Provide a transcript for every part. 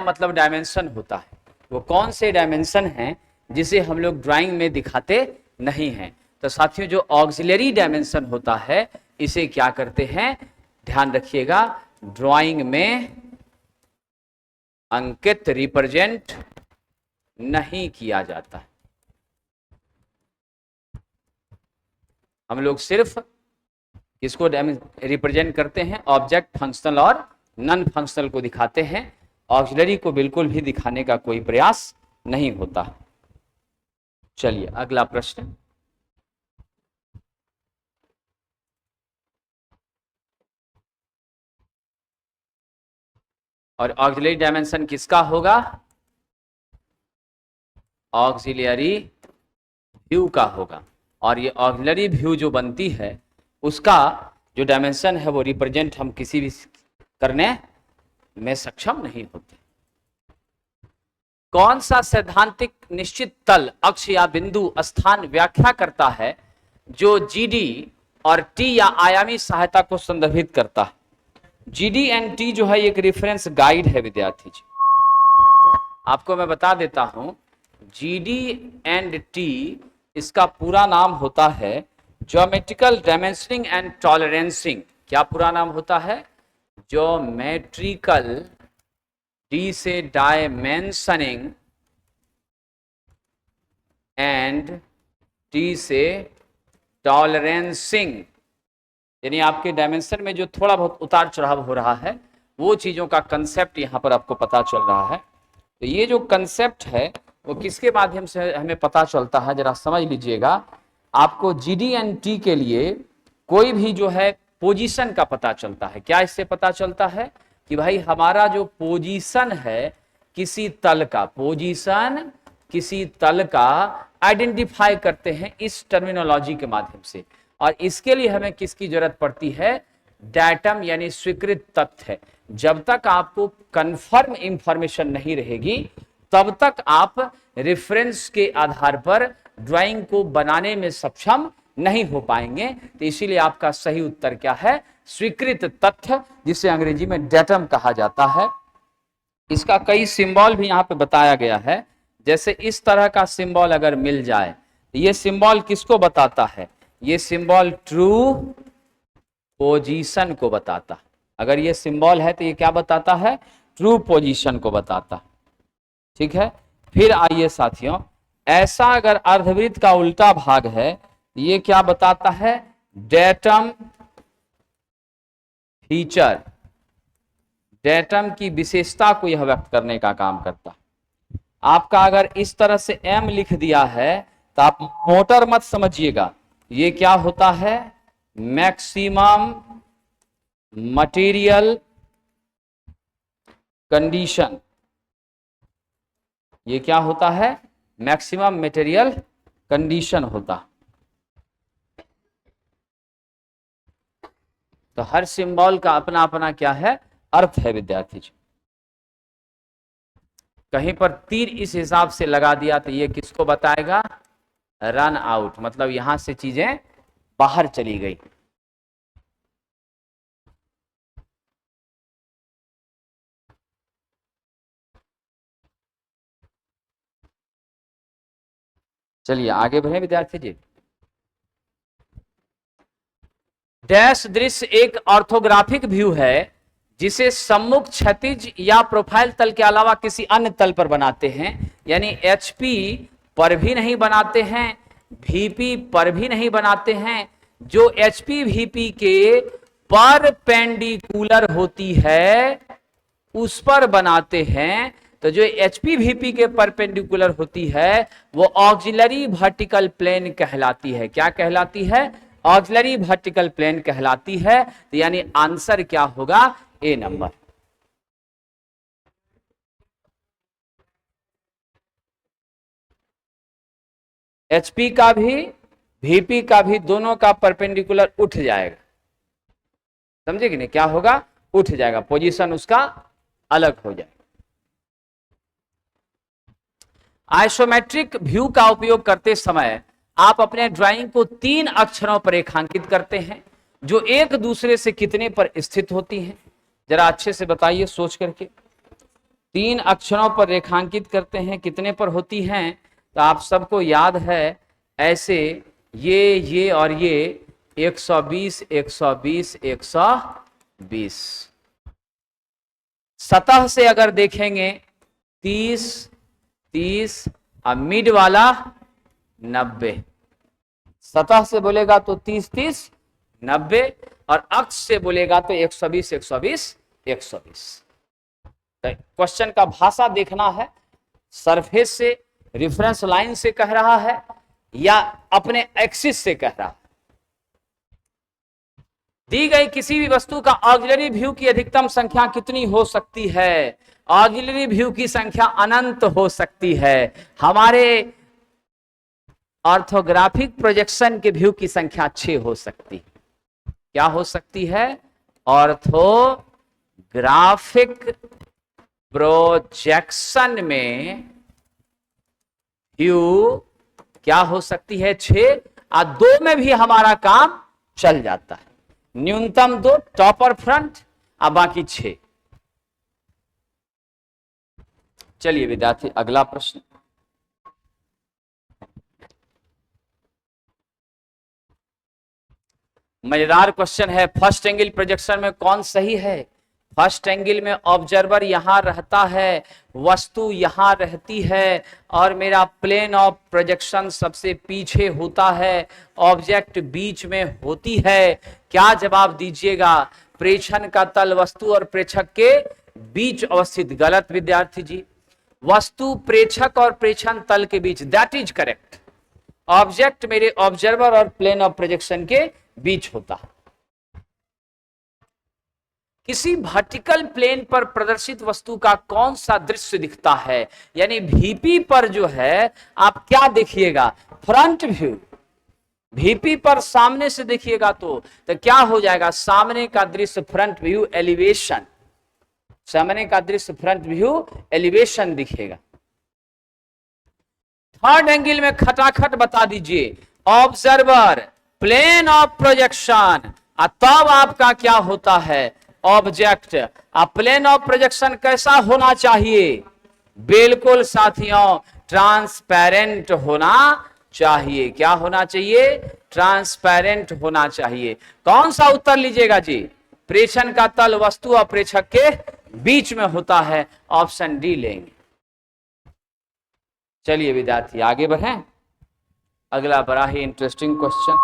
मतलब डायमेंशन होता है, वो कौन से डायमेंशन हैं जिसे हम लोग ड्राइंग में दिखाते नहीं हैं। तो साथियों जो ऑक्सिलरी डायमेंशन होता है इसे क्या करते हैं, ध्यान रखिएगा, ड्राइंग में अंकित रिप्रेजेंट नहीं किया जाता है। हम लोग सिर्फ किसको रिप्रेजेंट करते हैं, ऑब्जेक्ट, फंक्शनल और नॉन फंक्शनल को दिखाते हैं, ऑक्सिलरी को बिल्कुल भी दिखाने का कोई प्रयास नहीं होता। चलिए अगला प्रश्न, और ऑक्सिलरी डायमेंशन किसका होगा, ऑक्सिलरी व्यू का होगा। और ये ऑक्सिलरी व्यू जो बनती है उसका जो डायमेंशन है वो रिप्रेजेंट हम किसी भी करने में सक्षम नहीं होते। कौन सा सैद्धांतिक निश्चित तल, अक्ष या बिंदु स्थान व्याख्या करता है जो जीडी और टी या आयामी सहायता को संदर्भित करता है। जीडी एंड टी जो है एक रेफरेंस गाइड है विद्यार्थी जी, आपको मैं बता देता हूं, जीडी एंड टी इसका पूरा नाम होता है ज्योमेट्रिकल डायमेंशनिंग एंड टॉलरेंसिंग। क्या पूरा नाम होता है, ज्योमेट्रिकल, डी से डायमेंशनिंग एंड टी से टॉलरेंसिंग। यानी आपके डायमेंशन में जो थोड़ा बहुत उतार चढ़ाव हो रहा है वो चीजों का कंसेप्ट यहां पर आपको पता चल रहा है। तो ये जो कंसेप्ट है वो किसके माध्यम से हमें पता चलता है, जरा समझ लीजिएगा। आपको जीडी एंड टी के लिए कोई भी जो है पोजीशन का पता चलता है। क्या इससे पता चलता है कि भाई हमारा जो पोजीशन है किसी तल का, पोजीशन किसी तल का आइडेंटिफाई करते हैं इस टर्मिनोलॉजी के माध्यम से। और इसके लिए हमें किसकी जरूरत पड़ती है, डेटम यानी स्वीकृत तथ्य। जब तक आपको कंफर्म इंफॉर्मेशन नहीं रहेगी तब तक आप रेफरेंस के आधार पर ड्राइंग को बनाने में सक्षम नहीं हो पाएंगे। तो इसीलिए आपका सही उत्तर क्या है, स्वीकृत तथ्य, जिसे अंग्रेजी में डेटम कहा जाता है। इसका कई सिंबल भी यहाँ पे बताया गया है। जैसे इस तरह का सिंबल अगर मिल जाए, ये सिंबल किसको बताता है, ये सिंबल ट्रू पोजीशन को बताता है। अगर ये सिंबल है तो ये क्या बताता है, ट्रू पोजीशन को बताता है। ठीक है, फिर आइए साथियों, ऐसा अगर अर्धवृत्त का उल्टा भाग है ये क्या बताता है, डेटम फीचर, डेटम की विशेषता को यह व्यक्त करने का काम करता है। आपका अगर इस तरह से एम लिख दिया है तो आप मोटर मत समझिएगा, ये क्या होता है, मैक्सिमम मटेरियल कंडीशन। ये क्या होता है, मैक्सिमम मटेरियल कंडीशन होता। तो हर सिंबल का अपना अपना क्या है, अर्थ है विद्यार्थी जी। कहीं पर तीर इस हिसाब से लगा दिया तो ये किसको बताएगा, रन आउट, मतलब यहां से चीजें बाहर चली गई। चलिए आगे बढ़े विद्यार्थी जी। डैश दृश्य एक ऑर्थोग्राफिक व्यू है जिसे सम्मुख, क्षैतिज या प्रोफाइल तल के अलावा किसी अन्य तल पर बनाते हैं। यानी एचपी पर भी नहीं बनाते हैं, वीपी पर भी नहीं बनाते हैं। जो एचपी वीपी के परपेंडिकुलर होती है उस पर बनाते हैं। तो जो एचपी वीपी के परपेंडिकुलर होती है वो ऑक्सिलरी वर्टिकल प्लेन कहलाती है। क्या कहलाती है, ऑक्सिलरी वर्टिकल प्लेन कहलाती है। तो यानी आंसर क्या होगा, ए नंबर। एचपी का भी वीपी का भी दोनों का परपेंडिकुलर उठ जाएगा, समझे कि नहीं, क्या होगा, उठ जाएगा, पोजीशन उसका अलग हो जाएगा। आइसोमेट्रिक व्यू का उपयोग करते समय आप अपने ड्राइंग को 3 अक्षरों पर रेखांकित करते हैं जो एक दूसरे से कितने पर स्थित होती हैं, जरा अच्छे से बताइए सोच करके। 3 अक्षरों पर रेखांकित करते हैं, कितने पर होती हैं? तो आप सबको याद है ऐसे, ये और ये 120 120 120। सतह से अगर देखेंगे 30 30 और मिड वाला 90। सतह से बोलेगा तो 30 30 90 और अक्ष से बोलेगा तो 120 120 120। क्वेश्चन का भाषा देखना है, सरफेस से, रेफरेंस लाइन से कह रहा है या अपने एक्सिस से कह रहा है। दी गई किसी भी वस्तु का ऑक्सिलरी व्यू की अधिकतम संख्या कितनी हो सकती है? ऑक्सिलरी व्यू की संख्या अनंत हो सकती है। हमारे ऑर्थोग्राफिक प्रोजेक्शन के व्यू की संख्या 6 हो सकती है। क्या हो सकती है? ऑर्थोग्राफिक प्रोजेक्शन में व्यू क्या हो सकती है? 6 और 2 में भी हमारा काम चल जाता है। न्यूनतम 2 टॉप और फ्रंट और बाकी 6। चलिए विद्यार्थी, अगला प्रश्न। मजेदार क्वेश्चन है। फर्स्ट एंगल प्रोजेक्शन में कौन सही है? फर्स्ट एंगल में ऑब्जर्वर यहां रहता है, वस्तु यहां रहती है और मेरा प्लेन ऑफ प्रोजेक्शन सबसे पीछे होता है, ऑब्जेक्ट बीच में होती है। क्या जवाब दीजिएगा? प्रेक्षण का तल वस्तु और प्रेक्षक के बीच अवस्थित। गलत विद्यार्थी जी, वस्तु प्रेक्षक और प्रेक्षण तल के बीच, दैट इज करेक्ट। ऑब्जेक्ट मेरे ऑब्जर्वर और प्लेन ऑफ प्रोजेक्शन के बीच होता है। किसी वर्टिकल प्लेन पर प्रदर्शित वस्तु का कौन सा दृश्य दिखता है? यानी वीपी पर जो है आप क्या देखिएगा? Front view. वीपी पर सामने से देखिएगा तो क्या हो जाएगा? सामने का दृश्य फ्रंट व्यू एलिवेशन। सामने का दृश्य फ्रंट व्यू एलिवेशन दिखेगा। थर्ड एंगल में खटाखट बता दीजिए, ऑब्जर्वर, प्लेन ऑफ प्रोजेक्शन, तब आपका क्या होता है? ऑब्जेक्ट। प्लेन ऑफ प्रोजेक्शन कैसा होना चाहिए? बिल्कुल साथियों, ट्रांसपेरेंट होना चाहिए। क्या होना चाहिए? ट्रांसपेरेंट होना चाहिए। कौन सा उत्तर लीजिएगा जी? प्रेक्षण का तल वस्तु और प्रेक्षक के बीच में होता है। ऑप्शन डी लेंगे। चलिए विद्यार्थी आगे बढ़ें। अगला बड़ा ही इंटरेस्टिंग क्वेश्चन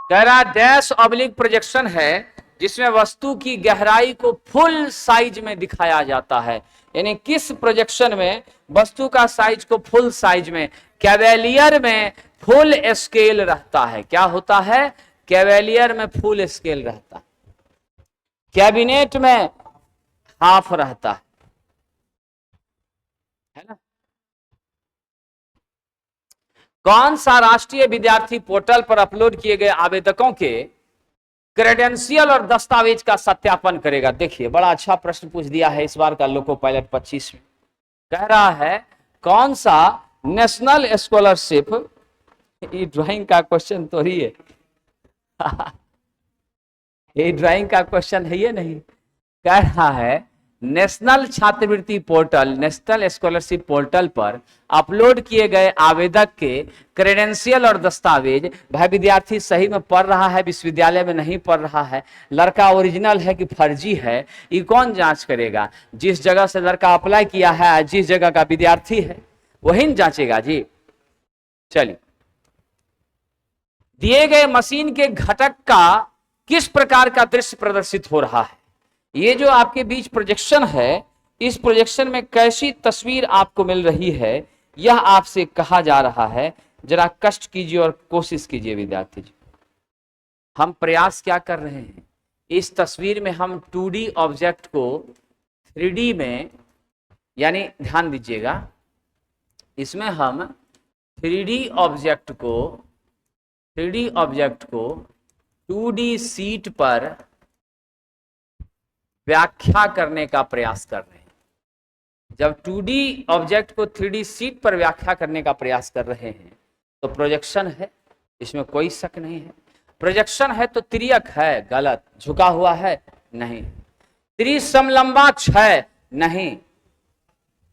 कह रहा डैश ऑब्लिक प्रोजेक्शन है जिसमें वस्तु की गहराई को फुल साइज में दिखाया जाता है। यानी किस प्रोजेक्शन में वस्तु का साइज को फुल साइज में? कैवेलियर में फुल स्केल रहता है। क्या होता है? कैवेलियर में फुल स्केल रहता है। कैबिनेट में हाफ रहता है ना? कौन सा राष्ट्रीय विद्यार्थी पोर्टल पर अपलोड किए गए आवेदकों के क्रेडेंशियल और दस्तावेज का सत्यापन करेगा? देखिए बड़ा अच्छा प्रश्न पूछ दिया है इस बार का लोको पायलट 25 में। कह रहा है कौन सा नेशनल स्कॉलरशिप, ये ड्राइंग का क्वेश्चन तो ही है ये ड्राइंग का क्वेश्चन है ये नहीं। कह रहा है नेशनल छात्रवृत्ति पोर्टल, नेशनल स्कॉलरशिप पोर्टल पर अपलोड किए गए आवेदक के क्रेडेंशियल और दस्तावेज। भाई विद्यार्थी सही में पढ़ रहा है, विश्वविद्यालय में नहीं पढ़ रहा है, लड़का ओरिजिनल है कि फर्जी है, ये कौन जांच करेगा? जिस जगह से लड़का अप्लाई किया है, जिस जगह का विद्यार्थी है, वही जांचेगा जी। चलिए, दिए गए मशीन के घटक का किस प्रकार का दृश्य प्रदर्शित हो रहा है? ये जो आपके बीच प्रोजेक्शन है, इस प्रोजेक्शन में कैसी तस्वीर आपको मिल रही है, यह आपसे कहा जा रहा है। जरा कष्ट कीजिए और कोशिश कीजिए विद्यार्थी जी। हम प्रयास क्या कर रहे हैं? इस तस्वीर में हम 2D ऑब्जेक्ट को 3D में, यानी ध्यान दीजिएगा, इसमें हम 3D ऑब्जेक्ट को 2D शीट पर व्याख्या करने का प्रयास कर रहे हैं। जब 2D ऑब्जेक्ट को 3D शीट पर व्याख्या करने का प्रयास कर रहे हैं तो प्रोजेक्शन है, इसमें कोई शक नहीं है। प्रोजेक्शन है तो तिर्यक है, गलत। झुका हुआ है, नहीं। त्रिसमलंबाक्ष है, नहीं।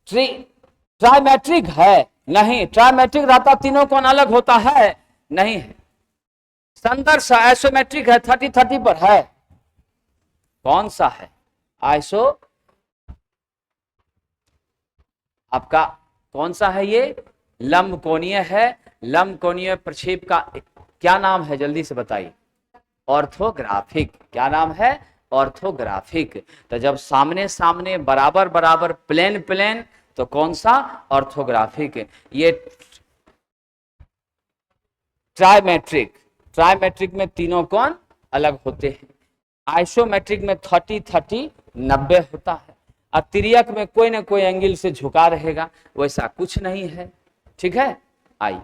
ट्राइमेट्रिक है? नहीं। ट्राइमेट्रिक रहता तीनों कोण अलग होता है? नहीं है। संदर्श आइसोमेट्रिक है, 30-30 पर है? कौन सा है? आइसो आपका कौन सा है? ये लंबकोणीय है। लंबकोणीय प्रक्षेप का क्या नाम है, जल्दी से बताइए? ऑर्थोग्राफिक। क्या नाम है? ऑर्थोग्राफिक। तो जब सामने सामने बराबर बराबर प्लेन प्लेन तो कौन सा? ऑर्थोग्राफिक। ये ट्राइमेट्रिक। ट्राइमेट्रिक में तीनों कोण अलग होते हैं। आइसोमेट्रिक में 30-30 90 होता है। और तिर्यक में कोई ना कोई एंगल से झुका रहेगा, वैसा कुछ नहीं है। ठीक है, आई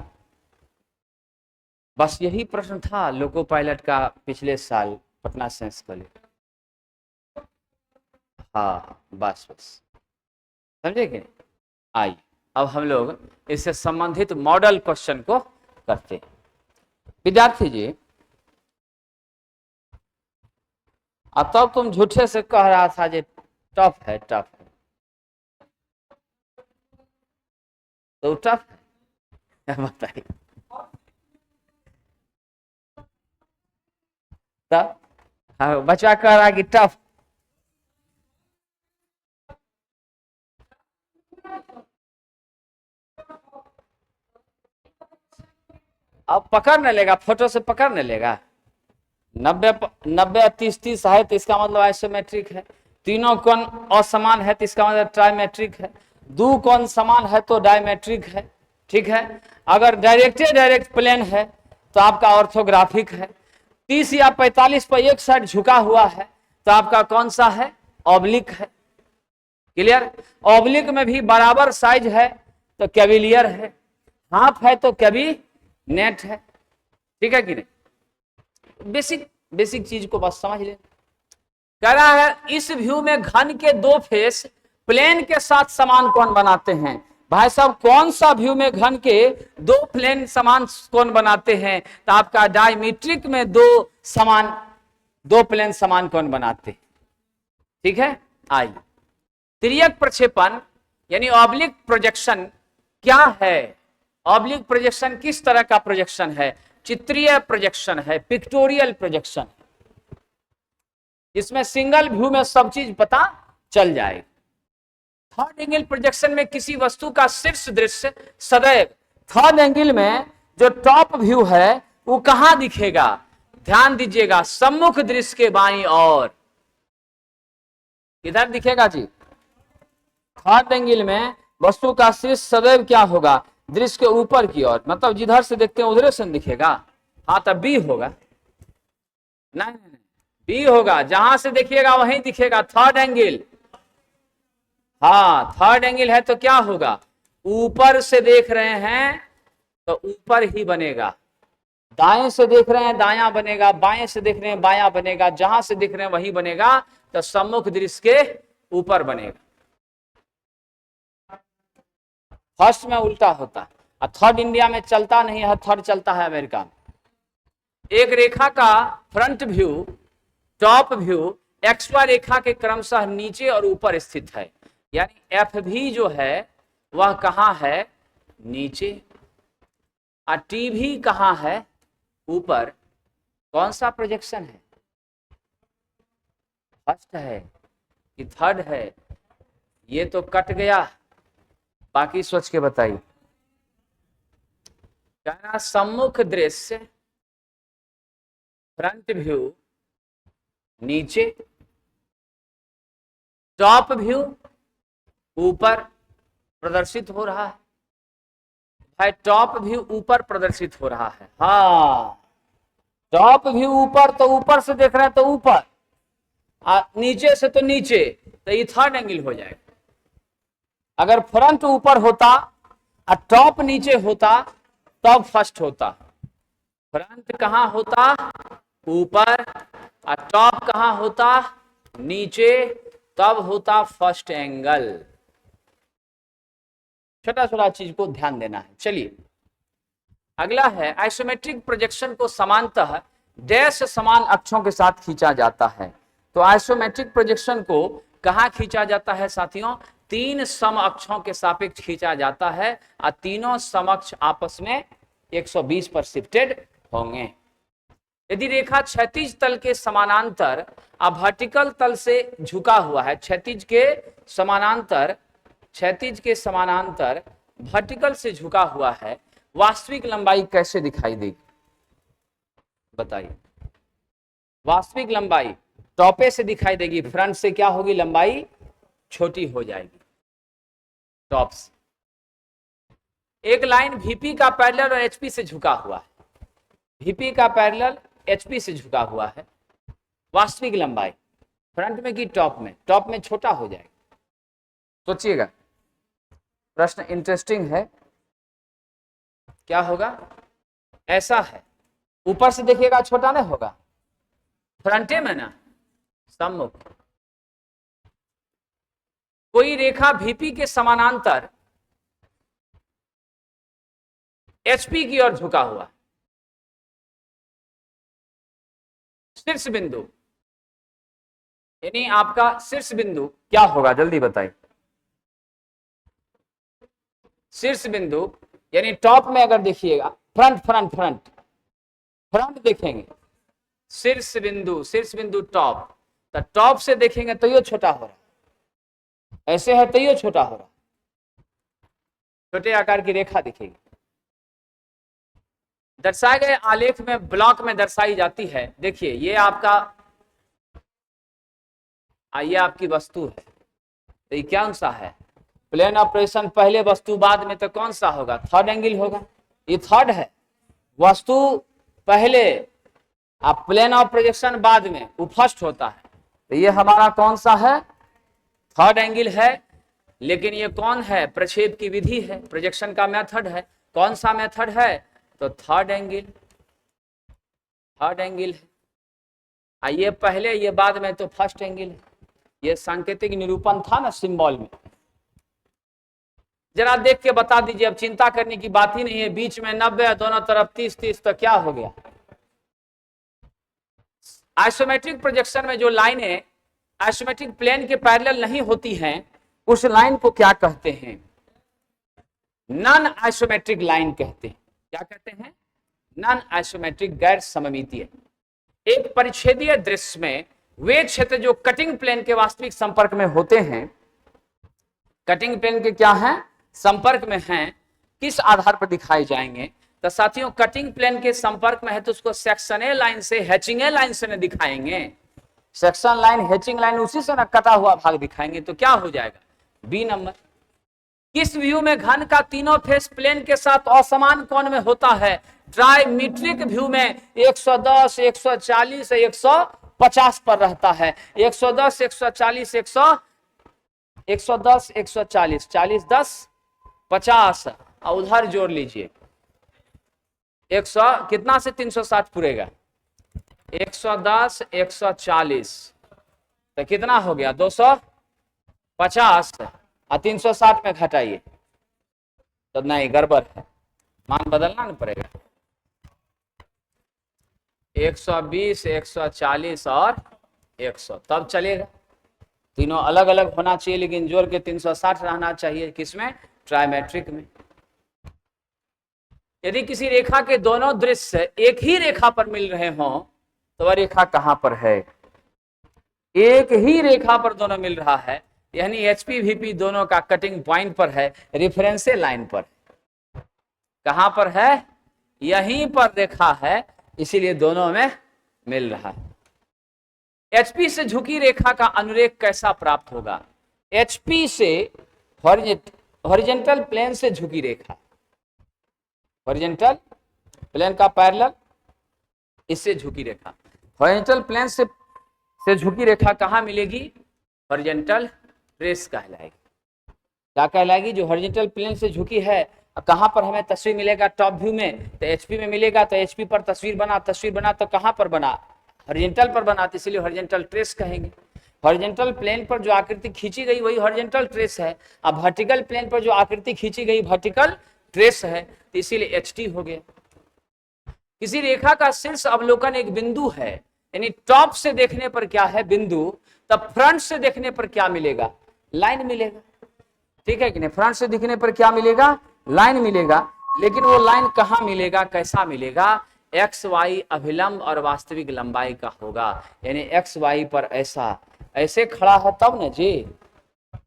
बस यही प्रश्न था लोको पायलट का पिछले साल पटना साइंस कॉलेज। हाँ बस समझे कि? आई अब हम लोग इससे संबंधित मॉडल क्वेश्चन को करते हैं। विद्यार्थी जी, अब तब तुम झूठे से कह रहा था जे टफ है, टफ है तो टफ है, बताइए तब। हाँ, बच्चा कह रहा कि टफ। अब पकड़ न लेगा, फोटो से पकड़ न लेगा। 90 30 है तो इसका मतलब आइसोमेट्रिक है। तीनों कोण असमान है तो इसका मतलब ट्राइमेट्रिक है। दो कोण समान है तो डायमेट्रिक है। ठीक है, अगर डायरेक्ट प्लेन है तो आपका ऑर्थोग्राफिक है। 30 या 45 पर एक साइड झुका हुआ है तो आपका कौन सा है? ऑब्लिक है। क्लियर? ऑब्लिक में भी बराबर साइज है तो कैविलियर है, हाफ है तो कैबिनेट है। ठीक है कि नहीं? बेसिक चीज को बस समझ ले। कह रहा है इस व्यू में घन के दो फेस प्लेन के साथ समान कोण बनाते हैं। भाई साहब, कौन सा व्यू में घन के दो प्लेन समान कोण बनाते हैं? तो आपका डायमीट्रिक में दो प्लेन समान कोण बनाते हैं। ठीक है, आइए तिर्यक प्रक्षेपण यानी ऑब्लिक प्रोजेक्शन क्या है? ऑब्लिक प्रोजेक्शन किस तरह का प्रोजेक्शन है? चित्रीय प्रोजेक्शन है, पिक्टोरियल प्रोजेक्शन। इसमें सिंगल व्यू में सब चीज पता चल जाएगा। थर्ड एंगल प्रोजेक्शन में किसी वस्तु का शीर्ष दृश्य सदैव थर्ड एंगल में जो टॉप व्यू है वो कहां दिखेगा? ध्यान दीजिएगा, सम्मुख दृश्य के बाईं ओर। किधर दिखेगा जी? थर्ड एंगल में वस्तु का शीर्ष सदैव क्या होगा? दृश्य के ऊपर की ओर। मतलब जिधर से देखते हैं उधर से दिखेगा। हाँ तब बी होगा। नहीं, बी होगा, जहां से देखिएगा वहीं दिखेगा। थर्ड एंगल, हाँ थर्ड एंगल है तो क्या होगा? ऊपर से देख रहे हैं तो ऊपर ही बनेगा। दाएं से देख रहे हैं दायां बनेगा, बाएं से देख रहे हैं बायां बनेगा, जहां से देख रहे हैं वहीं बनेगा। तो सम्मुख दृश्य के ऊपर बनेगा। फर्स्ट में उल्टा होता है और थर्ड इंडिया में चलता नहीं है, थर्ड चलता है अमेरिका में। एक रेखा का front view, top view XY रेखा के क्रमशः नीचे और ऊपर स्थित है। यानी FV जो है वह कहां है? नीचे। और TV कहां है? ऊपर। कौन सा प्रोजेक्शन है? फर्स्ट है कि थर्ड है? ये तो कट गया, बाकी सोच के बताइए। कहना सम्मुख दृश्य फ्रंट व्यू नीचे, टॉप व्यू ऊपर प्रदर्शित हो रहा है। भाई टॉप व्यू ऊपर प्रदर्शित हो रहा है। हाँ, टॉप व्यू ऊपर, तो ऊपर से देख रहे हैं तो ऊपर, नीचे से तो नीचे, तो ये थर्ड एंगल हो जाएगा। अगर फ्रंट ऊपर होता और टॉप नीचे होता तब फर्स्ट होता। फ्रंट कहां होता? ऊपर। और टॉप कहां होता? नीचे, तब होता फर्स्ट एंगल। छोटा छोटा चीज को ध्यान देना है। चलिए अगला है, आइसोमेट्रिक प्रोजेक्शन को समांतः डैश समान अक्षों के साथ खींचा जाता है। तो आइसोमेट्रिक प्रोजेक्शन को कहाँ खींचा जाता है साथियों? 3 समअक्षों के सापेक्ष खींचा जाता है और तीनों समअक्ष आपस में 120 पर शिफ्टेड होंगे। यदि रेखा क्षैतिज तल के समानांतर और वर्टिकल तल से झुका हुआ है, क्षैतिज के समानांतर वर्टिकल से झुका हुआ है, वास्तविक लंबाई कैसे दिखाई देगी बताइए? वास्तविक लंबाई टॉपे से दिखाई देगी, फ्रंट से क्या होगी? लंबाई छोटी हो जाएगी टॉप से। एक लाइन वीपी का पैरेलल और एचपी से झुका हुआ है, वीपी का पैरेलल एचपी से झुका हुआ है, वास्तविक लंबाई फ्रंट में कि टॉप में? टॉप में छोटा हो जाएगा। सोचिएगा, प्रश्न इंटरेस्टिंग है। क्या होगा? ऐसा है, ऊपर से देखिएगा छोटा नहीं होगा, फ्रंटे में ना सम्मुख। कोई रेखा वीपी के समानांतर एचपी की ओर झुका हुआ, शीर्ष बिंदु यानी आपका शीर्ष बिंदु क्या होगा जल्दी बताइए? शीर्ष बिंदु यानी टॉप में अगर देखिएगा, फ्रंट देखेंगे, शीर्ष बिंदु टॉप, तो टॉप से देखेंगे तो ये छोटा हो रहा है, ऐसे है तो ये छोटा हो रहा है, छोटे आकार की रेखा दिखेगी। दर्शाए गए आलेख में ब्लॉक में दर्शाई जाती है। देखिए ये आपकी वस्तु है, तो ये कौन सा है? प्लेन ऑफ प्रोजेक्शन पहले, वस्तु बाद में, तो कौन सा होगा? थर्ड एंगल होगा। ये थर्ड है, वस्तु पहले आप प्लेन ऑफ प्रोजेक्शन बाद में, वो फर्स्ट होता है। तो ये हमारा कौन सा है? थर्ड एंगल है। लेकिन ये कौन है? प्रक्षेप की विधि है, प्रोजेक्शन का मेथड है। कौन सा मेथड है? तो थर्ड एंगल है। ये पहले, ये बाद में, तो फर्स्ट एंगल है। ये सांकेतिक निरूपण था ना सिंबल में। जरा देख के बता दीजिए, अब चिंता करने की बात ही नहीं है। बीच में 90, दोनों तरफ 30, तो क्या हो गया? आइसोमेट्रिक प्रोजेक्शन में जो लाइनें आइसोमेट्रिक प्लेन के पैरेलल नहीं होती हैं, उस लाइन को क्या कहते हैं? नॉन आइसोमेट्रिक लाइन कहते हैं। क्या कहते हैं? नॉन आइसोमेट्रिक, गैर सममितीय। एक परिच्छेदीय दृश्य में वे क्षेत्र जो कटिंग प्लेन के वास्तविक संपर्क में होते हैं, कटिंग प्लेन के क्या हैं? संपर्क में हैं, किस आधार पर दिखाए जाएंगे? तो साथियों, कटिंग प्लेन के संपर्क में है तो उसको सेक्शनल लाइन से, हैचिंग लाइन से न दिखाएंगे। सेक्शन लाइन, हैचिंग लाइन, उसी से ना कटा हुआ भाग दिखाएंगे, तो क्या हो जाएगा? B number. किस व्यू में घन का तीनों फेस प्लेन के साथ असमान कोण में होता है? ट्राइमेट्रिक व्यू में 110, 140, 150 पर रहता है। 110, 140, 110, 140, 40, 10, 50, और उधर जोड़ लीजिए 100, कितना से 360 पूरेगा? 110, 140, तो कितना हो गया? 250, और 360 में घटाइए तो नहीं, गड़बड़ है, मान बदलना नहीं पड़ेगा। 120, 140 और 100, तब चलेगा। तीनों अलग अलग होना चाहिए, लेकिन जोड़ के 360 रहना चाहिए। किसमें? ट्राइमेट्रिक में। यदि किसी रेखा के दोनों दृश्य एक ही रेखा पर मिल रहे हों, तो वह रेखा कहां पर है? एक ही रेखा पर दोनों मिल रहा है, यानी एचपी वीपी दोनों का कटिंग पॉइंट पर है, रेफरेंस लाइन पर। कहां पर है? यहीं पर रेखा है, इसीलिए दोनों में मिल रहा है। एचपी से झुकी रेखा का अनुरेख कैसा प्राप्त होगा? एचपी से हॉरिजॉन्टल प्लेन से झुकी रेखा, हॉरिजॉन्टल प्लेन का पैरेलल, इससे झुकी रेखा। हॉरिजॉन्टल प्लेन से झुकी रेखा कहां मिलेगी? हॉरिजॉन्टल ट्रेस कहलाएगी। क्या कहलाएगी? जो हॉरिजॉन्टल प्लेन से झुकी है। कहां पर हमें तस्वीर मिलेगा? टॉप व्यू में, तो एचपी में मिलेगा। तो एचपी पर तस्वीर बना तो कहां पर बना? हॉरिजॉन्टल पर बना, तो इसलिए हॉरिजॉन्टल ट्रेस कहेंगे। हॉरिजॉन्टल प्लेन पर जो आकृति खींची गई वही हॉरिजॉन्टल ट्रेस है। अब वर्टिकल प्लेन पर जो आकृति खींची गई वर्टिकल ट्रेस है, तो इसीलिए एचटी हो गया। किसी रेखा का शीर्ष अवलोकन एक बिंदु है, यानी टॉप से देखने पर क्या है? बिंदु। तब फ्रंट से देखने पर क्या मिलेगा? लाइन मिलेगा, ठीक है कि नहीं? फ्रंट से दिखने पर क्या मिलेगा? लाइन मिलेगा। लेकिन वो लाइन कहाँ मिलेगा, कैसा मिलेगा? एक्स वाई अभिलंब और वास्तविक लंबाई का होगा, यानी एक्स वाई पर ऐसा, ऐसे खड़ा है तब न जी,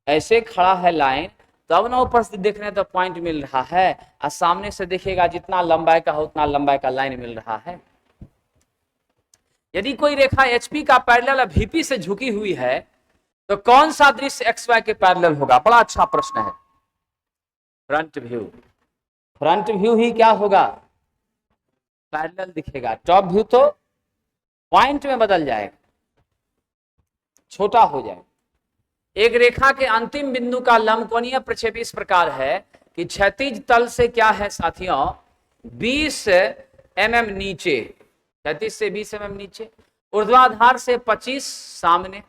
ऐसे खड़ा है लाइन तब ना ऊपर से देखने तो पॉइंट मिल रहा है, और सामने से देखिएगा जितना लंबाई का हो उतना लंबाई का लाइन मिल रहा है। यदि कोई रेखा एचपी का पैरेलल वीपी से झुकी हुई है तो कौन सा दृश्य एक्स वाई के पैरेलल होगा? बड़ा अच्छा प्रश्न है। फ्रंट व्यू, फ्रंट व्यू ही क्या होगा? पैरेलल दिखेगा। टॉप व्यू तो पॉइंट में बदल जाएगा, छोटा हो जाएगा। एक रेखा के अंतिम बिंदु का लंबकोणीय प्रक्षेप इस प्रकार है कि क्षैतिज तल से क्या है साथियों, 20 mm नीचे, क्षैतिज से 20 mm नीचे, ऊर्ध्वाधर से 25 सामने।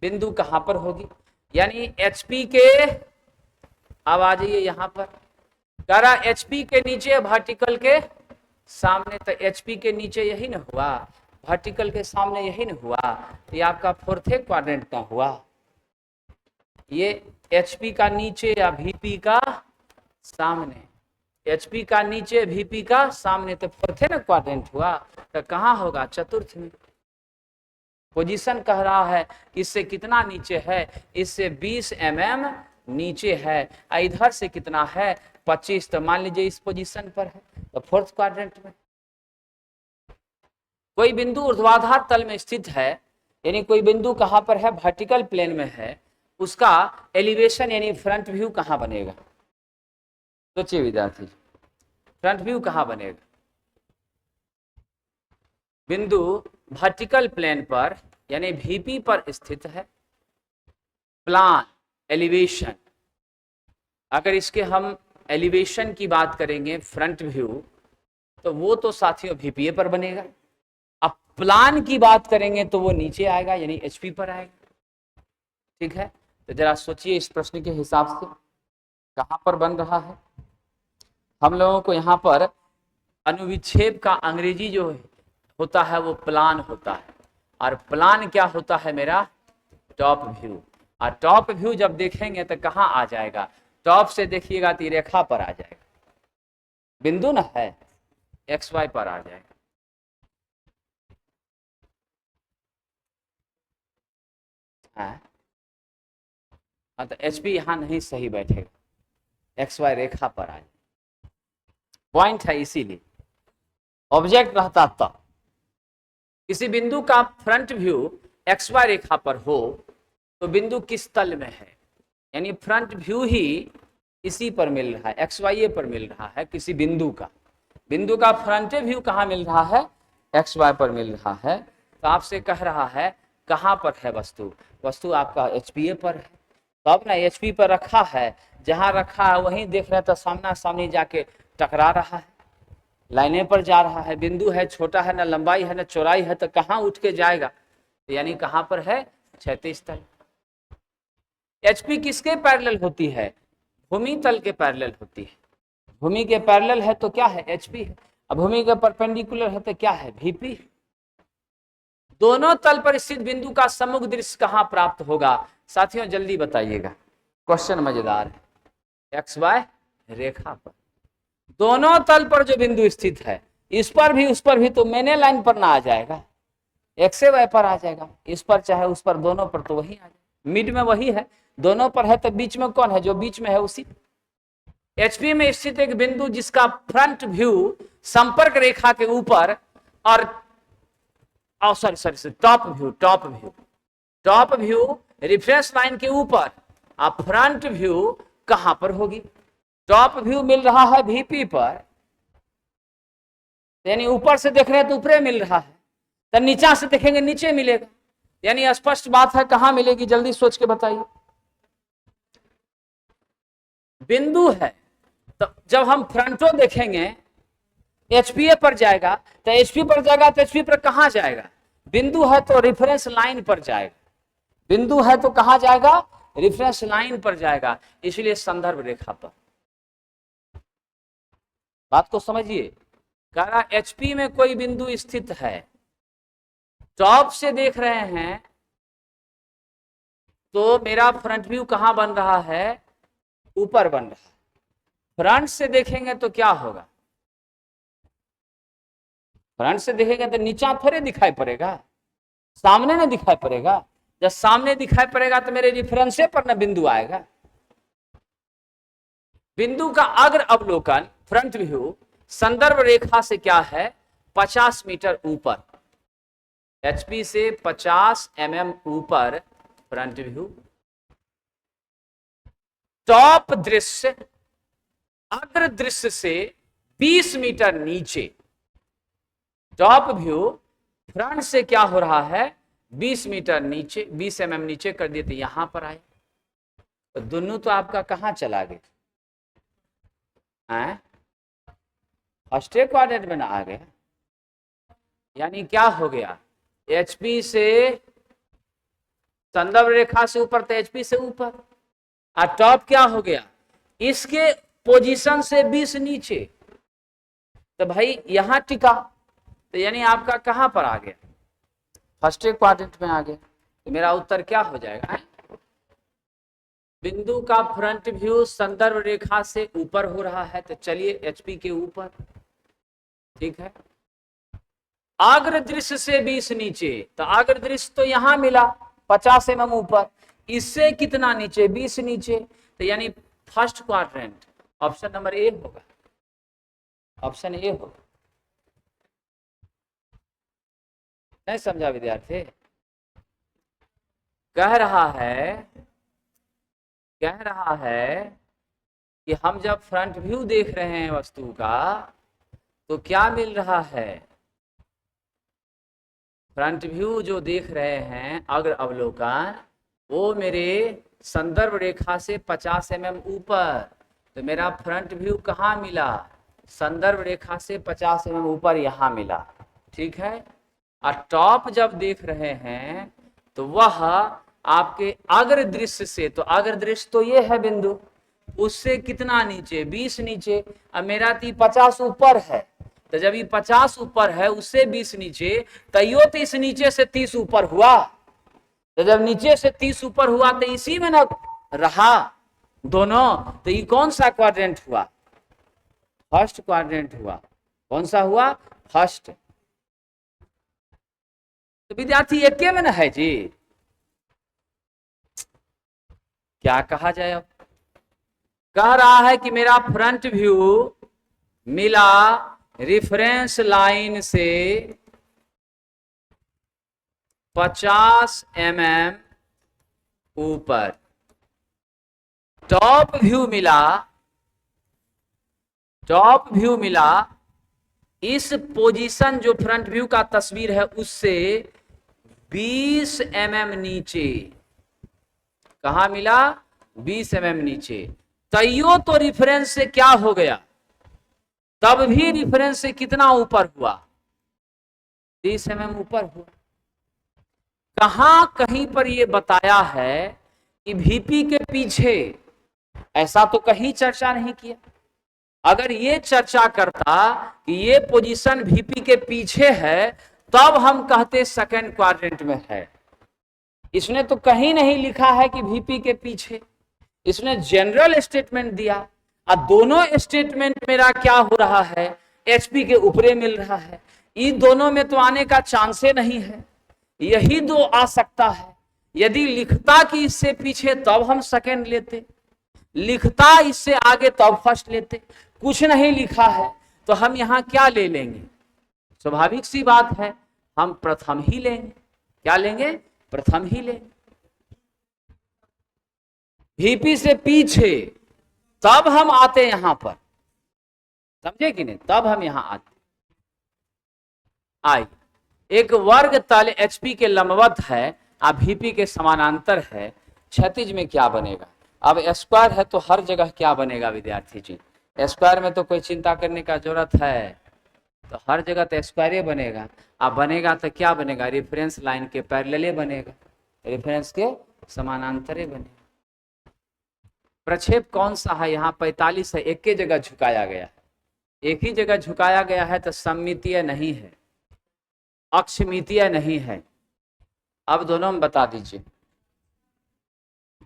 बिंदु कहां पर होगी? यानी एचपी के, अब आ जाइए यहां पर, कह रहा एचपी के नीचे वर्टिकल के सामने, तो एचपी के नीचे यही ना हुआ, वर्टिकल के सामने यही ना हुआ, तो ये आपका फोर्थे क्वाड्रेंट का हुआ। ये एचपी का नीचे या वीपी का सामने, एचपी का नीचे वीपी का सामने, तो फोर्थे ना क्वाड्रेंट हुआ, तो कहां होगा? चतुर्थ में। पोजीशन कह रहा है इससे कितना नीचे है? इससे 20 mm नीचे है, इधर से कितना है? 25। तो मान लीजिए इस पोजीशन पर है तो फोर्थ क्वाड्रेंट में। कोई बिंदु ऊर्ध्वाधर तल में स्थित है, यानी कोई बिंदु कहां पर है? वर्टिकल प्लेन में है, उसका एलिवेशन यानी फ्रंट व्यू कहां बनेगा? सोचिए विद्यार्थी, फ्रंट व्यू कहां बनेगा? बिंदु वर्टिकल प्लेन पर यानी वीपी पर स्थित है, प्लान एलिवेशन, अगर इसके हम एलिवेशन की बात करेंगे फ्रंट व्यू, तो वो तो साथियों वीपीए पर बनेगा। अब प्लान की बात करेंगे तो वो नीचे आएगा यानी एचपी पर आएगा, ठीक है? तो जरा सोचिए इस प्रश्न के हिसाब से कहां पर बन रहा है। हम लोगों को यहाँ पर अनुविक्षेप का अंग्रेजी जो होता है वो प्लान होता है, और प्लान क्या होता है मेरा? Top view. और टॉप व्यू जब देखेंगे तो कहां आ जाएगा? टॉप से देखिएगा तो रेखा पर आ जाएगा, बिंदु ना है, एक्स वाई पर आ जाएगा। हाँ, तो एचपी यहां नहीं सही बैठेगा, एक्स वाई रेखा पर आ जाएगा, पॉइंट है। इसीलिए ऑब्जेक्ट रहता तब किसी बिंदु का फ्रंट व्यू एक्स वाई रेखा पर हो तो बिंदु किस तल में है, यानी फ्रंट व्यू ही इसी पर मिल रहा है, एक्स वाई पर मिल रहा है। किसी बिंदु का फ्रंट व्यू कहाँ मिल रहा है? एक्स वाई पर मिल रहा है। तो आपसे कह रहा है कहाँ पर है वस्तु? वस्तु आपका एचपीए पर है, तब ना एचपी पर रखा है, जहां रखा है वहीं देख रहे तो सामना सामनी जाके टकरा रहा है, लाइने पर जा रहा है। बिंदु है, छोटा है, ना लंबाई है ना चौड़ाई है, तो कहाँ उठ के जाएगा? तो यानी कहां पर है? क्षैतिज तल। एचपी किसके पैरेलल होती है? भूमि तल के पैरेलल होती है। भूमि के पैरेलल है तो क्या है? एचपी है। अब भूमि के परपेंडिकुलर है तो क्या है? वीपी। दोनों तल पर स्थित बिंदु का सम्मुख दृश्य कहां प्राप्त होगा? साथियों जल्दी बताइएगा, क्वेश्चन मजेदार है। एक्स वाई रेखा पर दोनों तल पर जो बिंदु स्थित है, इस पर भी उस पर भी, तो मैंने लाइन पर ना आ जाएगा, एक्स वाई पर आ जाएगा, इस पर चाहे उस पर, दोनों पर तो वही आ जाएगा, मिड में वही है। दोनों पर है तो बीच में कौन है? जो बीच में है उसी। एचपी में स्थित एक बिंदु जिसका फ्रंट व्यू संपर्क रेखा के ऊपर और टॉप व्यू रेफरेंस लाइन के ऊपर, अब फ्रंट व्यू कहां पर होगी? टॉप व्यू मिल रहा है वीपी पर, यानी ऊपर से देख रहे हैं तो ऊपर मिल रहा है, तो नीचा से देखेंगे नीचे मिलेगा, यानी स्पष्ट बात है कहां मिलेगी? जल्दी सोच के बताइए। बिंदु है तो जब हम फ्रंटो देखेंगे एचपीए पर जाएगा, तो एचपी पर जाएगा तो एचपी पर कहां जाएगा? बिंदु है तो रेफरेंस लाइन पर जाएगा, बिंदु है तो कहां जाएगा? रेफरेंस लाइन पर जाएगा, इसलिए संदर्भ रेखा पर। बात को समझिए, कह रहा एचपी में कोई बिंदु स्थित है, टॉप से देख रहे हैं तो मेरा फ्रंट व्यू कहां बन रहा है, ऊपर बन रहा है। फ्रंट से देखेंगे तो क्या होगा, फ्रंट से देखेंगे तो नीचा थोड़े दिखाई पड़ेगा, सामने ना दिखाई पड़ेगा। जब सामने दिखाई पड़ेगा तो मेरे रिफरेंसे पर ना बिंदु आएगा। बिंदु का अग्र अवलोकन फ्रंट व्यू संदर्भ रेखा से क्या है, 50 मीटर ऊपर, एचपी से 50 ऊपर फ्रंट व्यू। टॉप दृश्य अग्र दृश्य से 20 मीटर नीचे, टॉप व्यू फ्रंट से क्या हो रहा है, 20 मीटर नीचे, 20 नीचे कर दिए तो यहां पर आए। तो दोनों तो आपका कहां चला गया, फर्स्ट क्वाड्रेंट में ना आ गया। यानी क्या हो गया, एचपी से संदर्भ रेखा से ऊपर तो एचपी से ऊपर, और टॉप क्या हो गया, इसके पोजीशन से 20 नीचे। तो भाई यहां टिका, तो यानी आपका कहां पर आ गया, फर्स्ट क्वाड्रेंट में आ गया। तो मेरा उत्तर क्या हो जाएगा, बिंदु का फ्रंट व्यू संदर्भ रेखा से ऊपर हो रहा है, तो चलिए एचपी के ऊपर, ठीक है। अग्र दृश्य से 20 नीचे, तो अग्र दृश्य तो यहां मिला 50 ऊपर, इससे कितना नीचे, 20 नीचे, तो यानी first quadrant, option number A होगा, ऑप्शन ए होगा। नहीं समझा विद्यार्थी, कह रहा है कि हम जब फ्रंट व्यू देख रहे हैं वस्तु का तो क्या मिल रहा है, फ्रंट व्यू जो देख रहे हैं अग्र अवलोकन, वो मेरे संदर्भ रेखा से 50 ऊपर। तो मेरा फ्रंट व्यू कहाँ मिला, संदर्भ रेखा से 50 ऊपर यहां मिला, ठीक है। और टॉप जब देख रहे हैं तो वह आपके अग्र दृश्य से, तो अग्र दृश्य तो ये है बिंदु, उससे कितना नीचे, 20 नीचे। अब मेरा 50 ऊपर है, तो जब ये 50 ऊपर है उससे 20 नीचे, तैयो तो इस नीचे से 30 ऊपर हुआ। तो जब नीचे से 30 ऊपर हुआ तो इसी में ना रहा दोनों, तो ये कौन सा क्वाड्रेंट हुआ, फर्स्ट क्वाड्रेंट हुआ। कौन सा हुआ, फर्स्ट। तो विद्यार्थी एक में ना है जी, क्या कहा जाए। अब कह रहा है कि मेरा फ्रंट व्यू मिला रिफरेंस लाइन से 50 ऊपर, टॉप व्यू मिला इस पोजीशन जो फ्रंट व्यू का तस्वीर है उससे 20 नीचे। कहा मिला, 20 नीचे। तैयो तो रिफरेंस से क्या हो गया, तब भी रिफरेंस से कितना ऊपर हुआ, 30 ऊपर हुआ। कहां कहीं पर यह बताया है कि वीपी के पीछे, ऐसा तो कहीं चर्चा नहीं किया। अगर ये चर्चा करता कि ये पोजीशन वीपी के पीछे है, तब हम कहते सेकंड क्वाड्रेंट में है। इसने तो कहीं नहीं लिखा है कि वीपी के पीछे, इसने जनरल स्टेटमेंट दिया। और दोनों स्टेटमेंट मेरा क्या हो रहा है, एचपी के ऊपरे मिल रहा है। इन दोनों में तो आने का चांसे नहीं है, यही दो आ सकता है। यदि लिखता कि इससे पीछे तब हम सेकंड लेते, लिखता इससे आगे तब फर्स्ट लेते। कुछ नहीं लिखा है तो हम यहां क्या ले लेंगे, स्वाभाविक सी बात है, हम प्रथम ही लेंगे। क्या लेंगे, प्रथम ही लेंगे। वीपी से पीछे तब हम आते यहां पर, समझे कि नहीं, तब हम यहां आते। आई एक वर्ग तल एचपी के लंबवत है, अब वीपी के समानांतर है, क्षैतिज में क्या बनेगा। अब स्क्वायर है तो हर जगह क्या बनेगा विद्यार्थी जी, स्क्वायर में तो कोई चिंता करने का जरूरत है, तो हर जगह तो स्क्वायर बनेगा। अब बनेगा तो क्या बनेगा, रेफरेंस लाइन के पैरेलल बनेगा, रेफरेंस के समानांतर बनेगा। प्रक्षेप कौन सा है, यहाँ 45 है, एक ही जगह झुकाया गया है, एक ही जगह झुकाया गया है, तो सममितीय नहीं है, अक्षमितीय नहीं है। अब दोनों में बता दीजिए,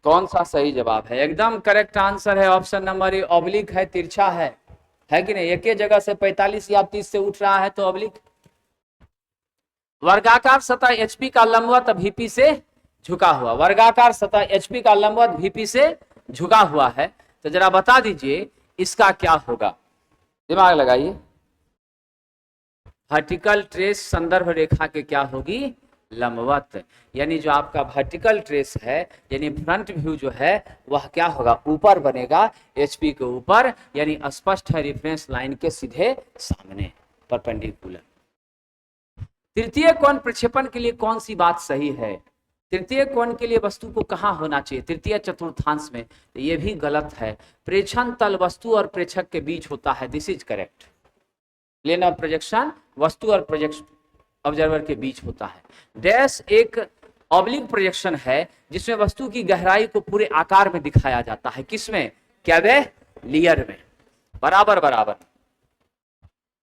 कौन सा सही जवाब है? एकदम करेक्ट आंसर है ऑप्शन नंबर ए, ऑब्लिक है, तिरछा है कि नहीं? एक ही जगह से 45 या 30 से उठ रहा है तो ऑब्लिक। वर्गाकार सतह एचपी का लंबवत वीपी से झुका हुआ, वर्गाकार सतह एचपी का लंबवत वीपी से झुका हुआ है, तो जरा बता दीजिए इसका क्या होगा? दिमाग लगाइए। वर्टिकल ट्रेस संदर्भ रेखा के क्या होगी? लंबवत। यानी जो आपका वर्टिकल ट्रेस है, यानी फ्रंट व्यू जो है वह क्या होगा? ऊपर बनेगा, एचपी के ऊपर, यानी स्पष्ट है, रेफरेंस लाइन के सीधे सामने, परपेंडिकुलर। तृतीय कोण प्रक्षेपण के लिए कौन सी बात सही है? तृतीय कोण के लिए वस्तु को कहां होना चाहिए? तृतीय चतुर्थांश में। तो ये भी गलत है, प्रेक्षण तल वस्तु और प्रेक्षक के बीच होता है, this is correct. Plane of projection वस्तु और प्रोजेक्शन ऑब्जर्वर के बीच होता है। डैश एक ऑब्लिक प्रोजेक्शन है जिसमें वस्तु की गहराई को पूरे आकार में दिखाया जाता है, किसमें? कैवेलियर में। बराबर बराबर।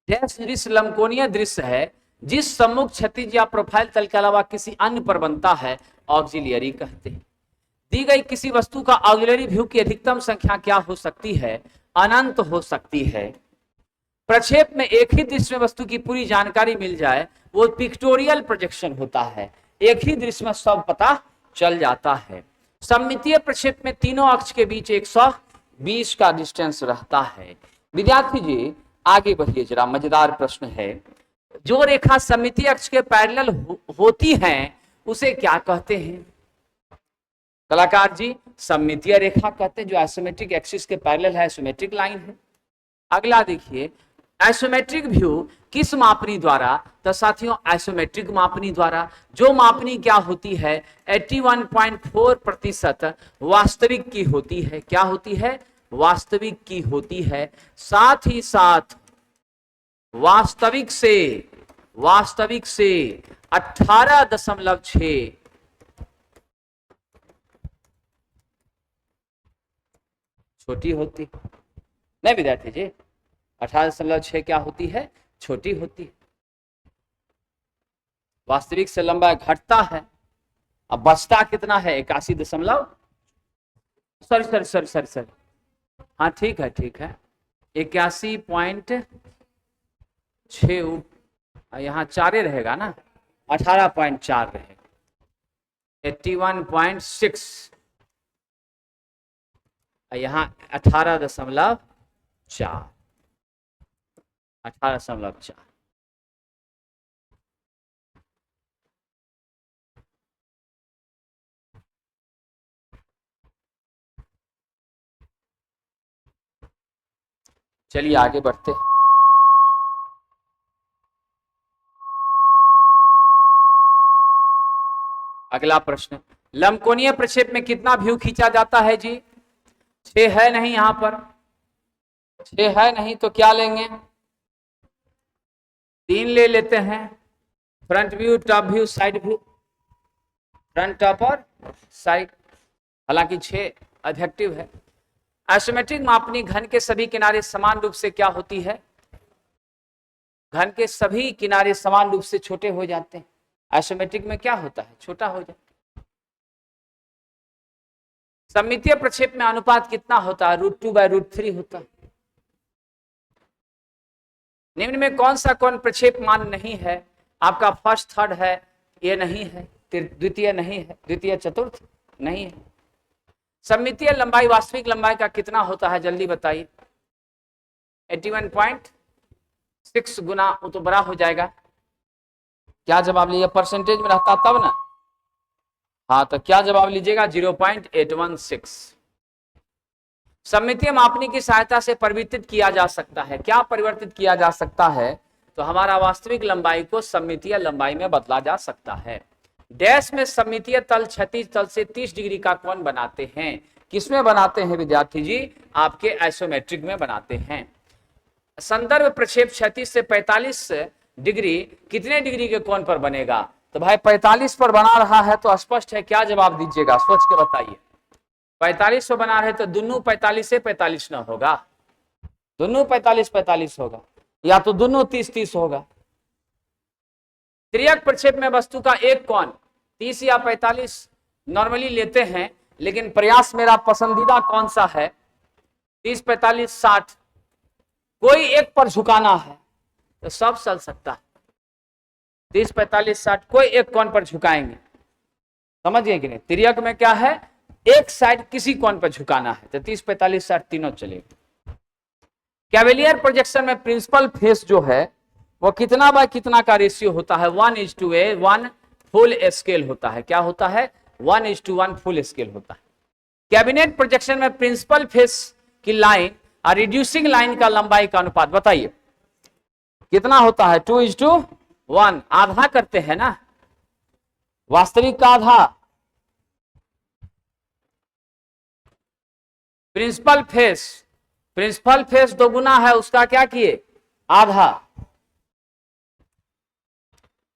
डैश दृश्य लंबकोणीय दृश्य है जिस सम्मुख क्षैतिज या प्रोफाइल तल के अलावा किसी अन्य पर बनता है, ऑक्सिलियरी कहते हैं। दी गई किसी वस्तु का ऑक्सिलियरी व्यू की अधिकतम संख्या क्या हो सकती है? अनंत हो सकती है। प्रक्षेप में एक ही दृश्य में वस्तु की पूरी जानकारी मिल जाए वो पिक्टोरियल प्रोजेक्शन होता है, एक ही दृश्य में सब पता चल जाता है। सममितीय प्रक्षेप में तीनों अक्ष के बीच 120 का डिस्टेंस रहता है। विद्यार्थी जी आगे बढ़िए जरा, मजेदार प्रश्न है। जो रेखा सममितीय अक्ष के पैरेलल होती हैं उसे क्या कहते हैं? कलाकार जी, सममितीय रेखा कहते हैं, जो आइसोमेट्रिक एक्सिस के पैरेलल है, आइसोमेट्रिक लाइन है। अगला देखिए, आइसोमेट्रिक व्यू किस मापनी द्वारा? तो साथियों आइसोमेट्रिक मापनी द्वारा। जो मापनी क्या होती है? 81.4% वास्तविक की होती है। क्या होती है? वास्तविक की होती है। साथ ही साथ वास्तविक से 18.6 छोटी होती नहीं विद्यार्थी जी, 18.6 क्या होती है? छोटी होती है। वास्तविक से लंबा घटता है, अब बचता कितना है? 81 सर हाँ ठीक है 81.6, यहाँ 4 रहेगा ना, 18.4 रहेगा, 81.6, यहाँ 18.4, 18.4। चलिए आगे बढ़ते हैं। अगला प्रश्न, लंबकोणीय प्रक्षेप में कितना व्यू खींचा जाता है जी? 6 है नहीं, यहां पर 6 है नहीं तो क्या लेंगे? 3 ले लेते हैं। Front view, top view, side view, front, top और साइड। हालांकि 6 ऑब्जेक्टिव है। आइसोमेट्रिक मापनी घन के सभी किनारे समान रूप से क्या होती है? घन के सभी किनारे समान रूप से छोटे हो जाते हैं। आइसोमेट्रिक में क्या होता है? छोटा हो जाता है। सममितीय प्रक्षेप में अनुपात कितना होता है? √2/√3 होता है। निम्न में कौन सा कोण प्रक्षेप मान नहीं है? आपका फर्स्ट, थर्ड है, ये नहीं है, द्वितीय नहीं है, द्वितीय चतुर्थ नहीं है। सममितीय लंबाई वास्तविक लंबाई का कितना होता है? जल्दी बताइए। 81.6 गुना, वो तो बड़ा हो जाएगा। क्या जवाब लीजिए? परसेंटेज में रहता तब ना। हाँ तो क्या जवाब लीजिएगा? 0.816। सममितीय मापनी की सहायता से परिवर्तित किया जा सकता है। क्या परिवर्तित किया जा सकता है? तो हमारा वास्तविक लंबाई को सममितीय लंबाई में बदला जा सकता है। डैश में सममितीय तल क्षैतिज तल से 30 डिग्री का कोण बनाते हैं। किसमें बनाते हैं विद्यार्थी जी? आपके आइसोमेट्रिक में बनाते हैं। संदर्भ प्रक्षेप क्षैतिज से 45 डिग्री कितने डिग्री के कोण पर बनेगा? तो भाई 45 पर बना रहा है तो स्पष्ट है, क्या जवाब दीजिएगा? सोच के बताइए। 45 पर बना रहे तो दोनों 45 से 45 ना होगा, दोनों 45 होगा, या तो दोनों 30 होगा। त्रियक प्रक्षेप में वस्तु का एक कोण 30 या 45 नॉर्मली लेते हैं, लेकिन प्रयास मेरा पसंदीदा कौन सा है, 30, 45, 60, कोई एक पर झुकाना है तो सब चल सकता है। 30, 45, 60 कोई एक कोण पर झुकाएंगे, समझ गए कि नहीं। तिर्यक में क्या है, एक साइड किसी कोण पर झुकाना है तो 30, 45, 60 तीनों चलेगा। कैवेलियर प्रोजेक्शन में प्रिंसिपल फेस जो है वो कितना बाय कितना का रेशियो होता है, 1:1, 1 फुल स्केल होता है। क्या होता है, 1:1 फुल स्केल होता है। कैबिनेट प्रोजेक्शन में प्रिंसिपल फेस की लाइन और रिड्यूसिंग लाइन का लंबाई का अनुपात बताइए कितना होता है, 2:1, आधा करते हैं ना, वास्तविक का आधा। प्रिंसिपल फेस दोगुना है, उसका क्या किए, आधा।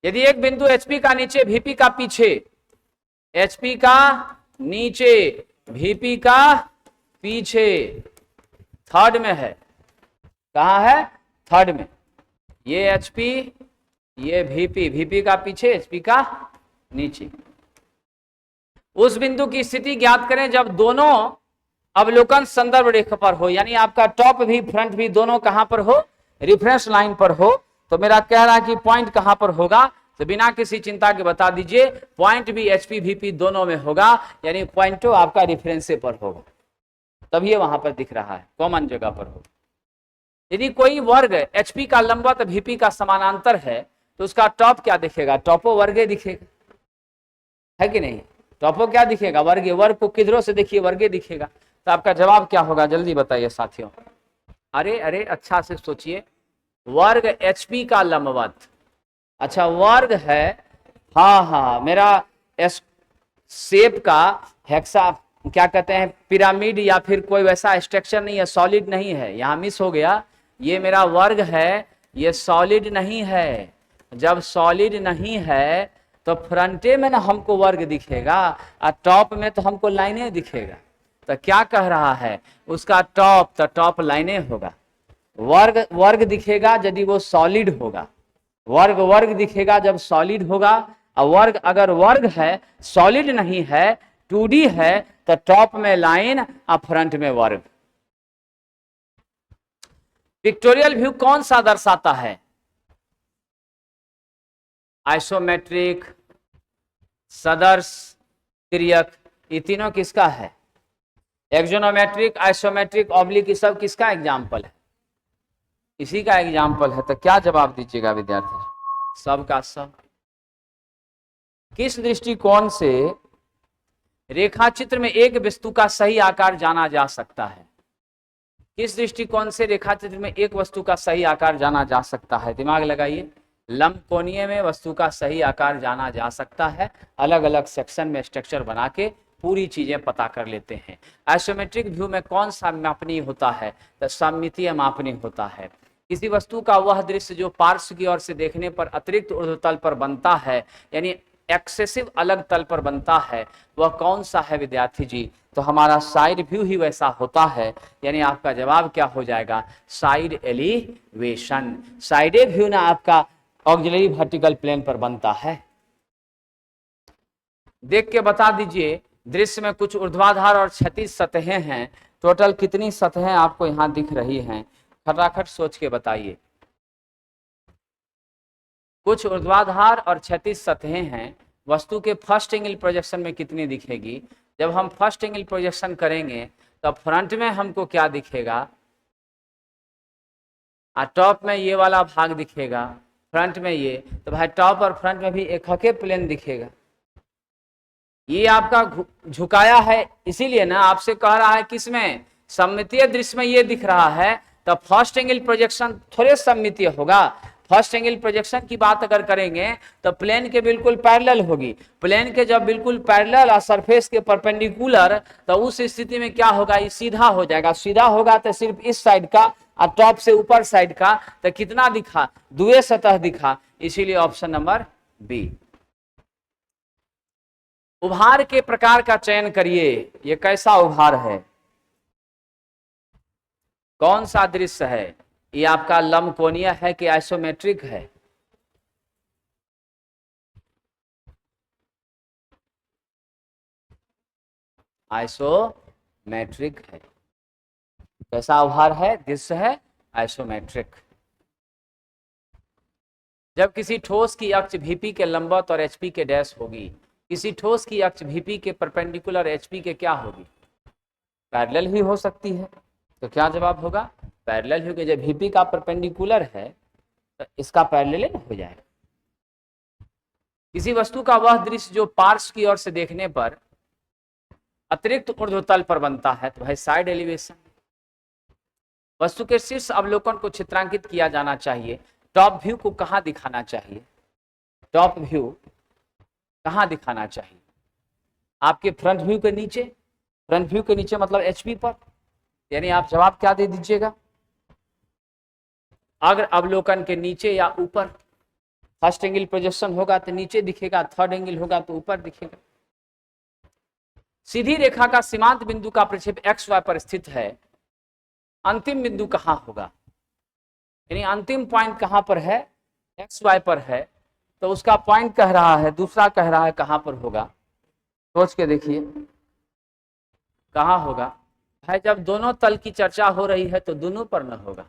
यदि एक बिंदु एचपी का नीचे वीपी का पीछे, एचपी का नीचे वीपी का पीछे थर्ड में है, कहां है, थर्ड में, ये एचपी ये वीपी का पीछे एचपी का नीचे, उस बिंदु की स्थिति ज्ञात करें जब दोनों अवलोकन संदर्भ रेखा पर हो, यानी आपका टॉप भी फ्रंट भी दोनों कहां पर हो, रिफरेंस लाइन पर हो। तो मेरा कह रहा है कि पॉइंट कहां पर होगा, तो बिना किसी चिंता के बता दीजिए, पॉइंट भी एचपी वीपी दोनों में होगा, यानी पॉइंट तो आपका रिफरेंस पर होगा, तभी वहां पर दिख रहा है, कॉमन जगह पर होगा। यदि कोई वर्ग एचपी का लंबवत वीपी का समानांतर है तो उसका टॉप क्या दिखेगा, टॉपो वर्गे दिखेगा, है कि नहीं। टॉपो क्या दिखेगा, वर्गे, वर्ग को किधरों से देखिए, वर्गे दिखेगा। तो आपका जवाब क्या होगा, जल्दी बताइए साथियों। अरे अच्छा से सोचिए, वर्ग एचपी का लंबवत, अच्छा वर्ग है, हाँ मेरा शेप का हेक्सा क्या कहते हैं, पिरामिड या फिर कोई वैसा स्ट्रक्चर नहीं है, सॉलिड नहीं है, यहां मिस हो गया, ये मेरा वर्ग है, ये सॉलिड नहीं है। जब सॉलिड नहीं है तो फ्रंटे में ना हमको वर्ग दिखेगा और टॉप में तो हमको लाइनें दिखेगा। तो क्या कह रहा है, उसका टॉप तो टॉप लाइनें होगा, वर्ग दिखेगा यदि वो सॉलिड होगा, वर्ग दिखेगा जब सॉलिड होगा, और वर्ग अगर वर्ग है सॉलिड नहीं है 2D है तो टॉप में लाइन और फ्रंट में वर्ग। पिक्टोरियल व्यू कौन सा दर्शाता है, आइसोमेट्रिक, सदर्श, तिर्यक, ये तीनों किसका है, एक्सोनोमेट्रिक, आइसोमेट्रिक, ऑब्लिक, सब किसका एग्जाम्पल है, इसी का एग्जाम्पल है। तो क्या जवाब दीजिएगा विद्यार्थी, सब का सब। किस दृष्टिकोण से रेखा चित्र में एक वस्तु का सही आकार जाना जा सकता है, किस दृष्टिकोण से रेखा चित्र में एक वस्तु का सही आकार जाना जा सकता है, दिमाग लगाइए। लंबकोणीय में वस्तु का सही आकार जाना जा सकता है, अलग अलग सेक्शन में स्ट्रक्चर बना के पूरी चीजें पता कर लेते हैं। आइसोमेट्रिक व्यू में कौन सा मापनीय होता है, तो सममितीय मापनीय होता है। किसी वस्तु का वह दृश्य जो पार्श्व की ओर से देखने पर अतिरिक्त ऊर्ध्वतल पर बनता है, यानी एक्सेसिव अलग तल पर बनता है, वह कौन सा है विद्यार्थी जी, तो हमारा साइड व्यू ही वैसा होता है, यानी आपका जवाब क्या हो जाएगा, साइड एलिवेशन। साइड व्यू ना आपका ऑक्सिलरी वर्टिकल प्लेन पर बनता है। देख के बता दीजिए, दृश्य में कुछ ऊर्ध्वाधर और क्षैतिज सतहें हैं, टोटल कितनी सतहें आपको यहां दिख रही हैं, फटाफट सोच के बताइए। कुछ ऊर्ध्वाधर और क्षैतिज सतहें हैं, वस्तु के फर्स्ट एंगल प्रोजेक्शन में कितनी दिखेगी, जब हम फर्स्ट एंगल प्रोजेक्शन करेंगे तो फ्रंट में हमको क्या दिखेगा, और टॉप में ये वाला भाग दिखेगा, फ्रंट में ये, तो भाई टॉप और फ्रंट में भी एक हके प्लेन दिखेगा। ये आपका झुकाया है, इसीलिए ना आपसे कह रहा है किसमें, सममितीय दृश्य में ये दिख रहा है, तो फर्स्ट एंगल प्रोजेक्शन थोड़े सममितीय होगा। फर्स्ट एंगल प्रोजेक्शन की बात अगर करेंगे तो प्लेन के बिल्कुल पैरेलल होगी, प्लेन के जब बिल्कुल पैरेलल और सरफेस के परपेंडिकुलर, तो उस स्थिति में क्या होगा, ये सीधा हो जाएगा। सीधा होगा तो सिर्फ इस साइड का और टॉप से ऊपर साइड का, तो कितना दिखा, दुए सतह दिखा, इसीलिए ऑप्शन नंबर बी। उभार के प्रकार का चयन करिए, ये कैसा उभार है, कौन सा दृश्य है, ये आपका लंबकोणीय है कि आइसोमेट्रिक है, आइसोमेट्रिक है। कैसा आभार है? दृश्य है आइसोमेट्रिक। जब किसी ठोस की अक्ष Vp के लंबवत और HP के डैश होगी, किसी ठोस की अक्ष Vp के परपेंडिकुलर HP के क्या होगी? पैरेलल ही हो सकती है। तो क्या जवाब होगा? पैरेलल होगी। जब Vp का परपेंडिकुलर है तो इसका पैरेलल हो जाएगा। किसी वस्तु का वह दृश्य जो पार्श्व की ओर से देखने पर अतिरिक्त ऊर्ध्वतल पर बनता है, तो भाई साइड एलिवेशन। वस्तु के शीर्ष अवलोकन को चित्रांकित किया जाना चाहिए। टॉप व्यू को कहाँ दिखाना चाहिए? टॉप व्यू कहाँ दिखाना चाहिए? आपके फ्रंट व्यू के नीचे। फ्रंट व्यू के नीचे मतलब HP पर। यानी आप जवाब क्या दे दीजिएगा? अगर अवलोकन के नीचे या ऊपर। फर्स्ट एंगल प्रोजेक्शन होगा तो नीचे दिखेगा, थर्ड एंगल होगा तो ऊपर दिखेगा। सीधी रेखा का सीमांत बिंदु का प्रक्षेप XY पर स्थित है। अंतिम बिंदु कहां होगा? यानी अंतिम पॉइंट कहां पर है? XY पर है। तो उसका पॉइंट कह रहा है, दूसरा कह रहा है कहां पर होगा? सोच के देखिए कहां होगा। भाई जब दोनों तल की चर्चा हो रही है तो दोनों पर न होगा।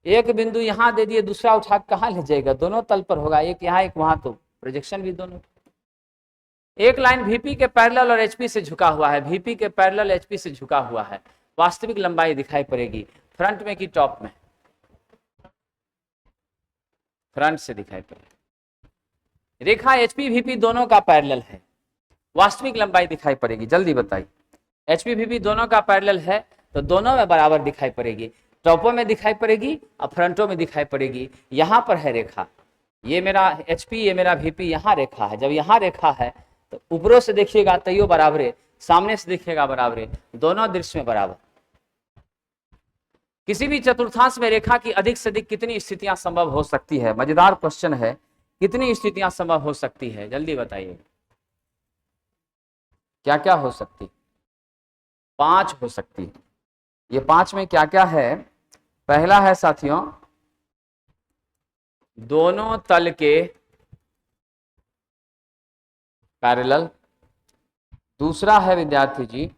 एक बिंदु यहां दे दिए, दूसरा उठा कहां ले जाएगा? दोनों तल पर होगा, एक यहां एक वहां, तो प्रोजेक्शन भी दोनों। एक लाइन Vp के पैरेलल और HP से झुका हुआ है। Vp के पैरेलल HP से झुका हुआ है। वास्तविक लंबाई दिखाई पड़ेगी फ्रंट में कि टॉप में? फ्रंट से दिखाई पड़ेगी। रेखा HP Vp दोनों का पैरेलल है, वास्तविक लंबाई दिखाई पड़ेगी। जल्दी बताइए। HP Vp दोनों का पैरेलल है तो दोनों में बराबर दिखाई पड़ेगी। टॉपों में दिखाई पड़ेगी और फ्रंटों में दिखाई पड़ेगी। यहां पर है रेखा, ये मेरा HP, ये मेरा Vp, यहाँ रेखा है। जब यहाँ रेखा है तो ऊपरों से देखिएगा तैयो बराबर है, सामने से देखिएगा बराबर है, दोनों दृश्य में बराबर। किसी भी चतुर्थांश में रेखा की अधिक से अधिक कितनी स्थितियां संभव हो सकती है? मजेदार क्वेश्चन है। कितनी स्थितियां संभव हो सकती है? जल्दी बताइए। क्या क्या हो सकती? 5 हो सकती है। ये 5 में क्या क्या है? पहला है साथियों, दोनों तल के पैरेलल। दूसरा है विद्यार्थी जी,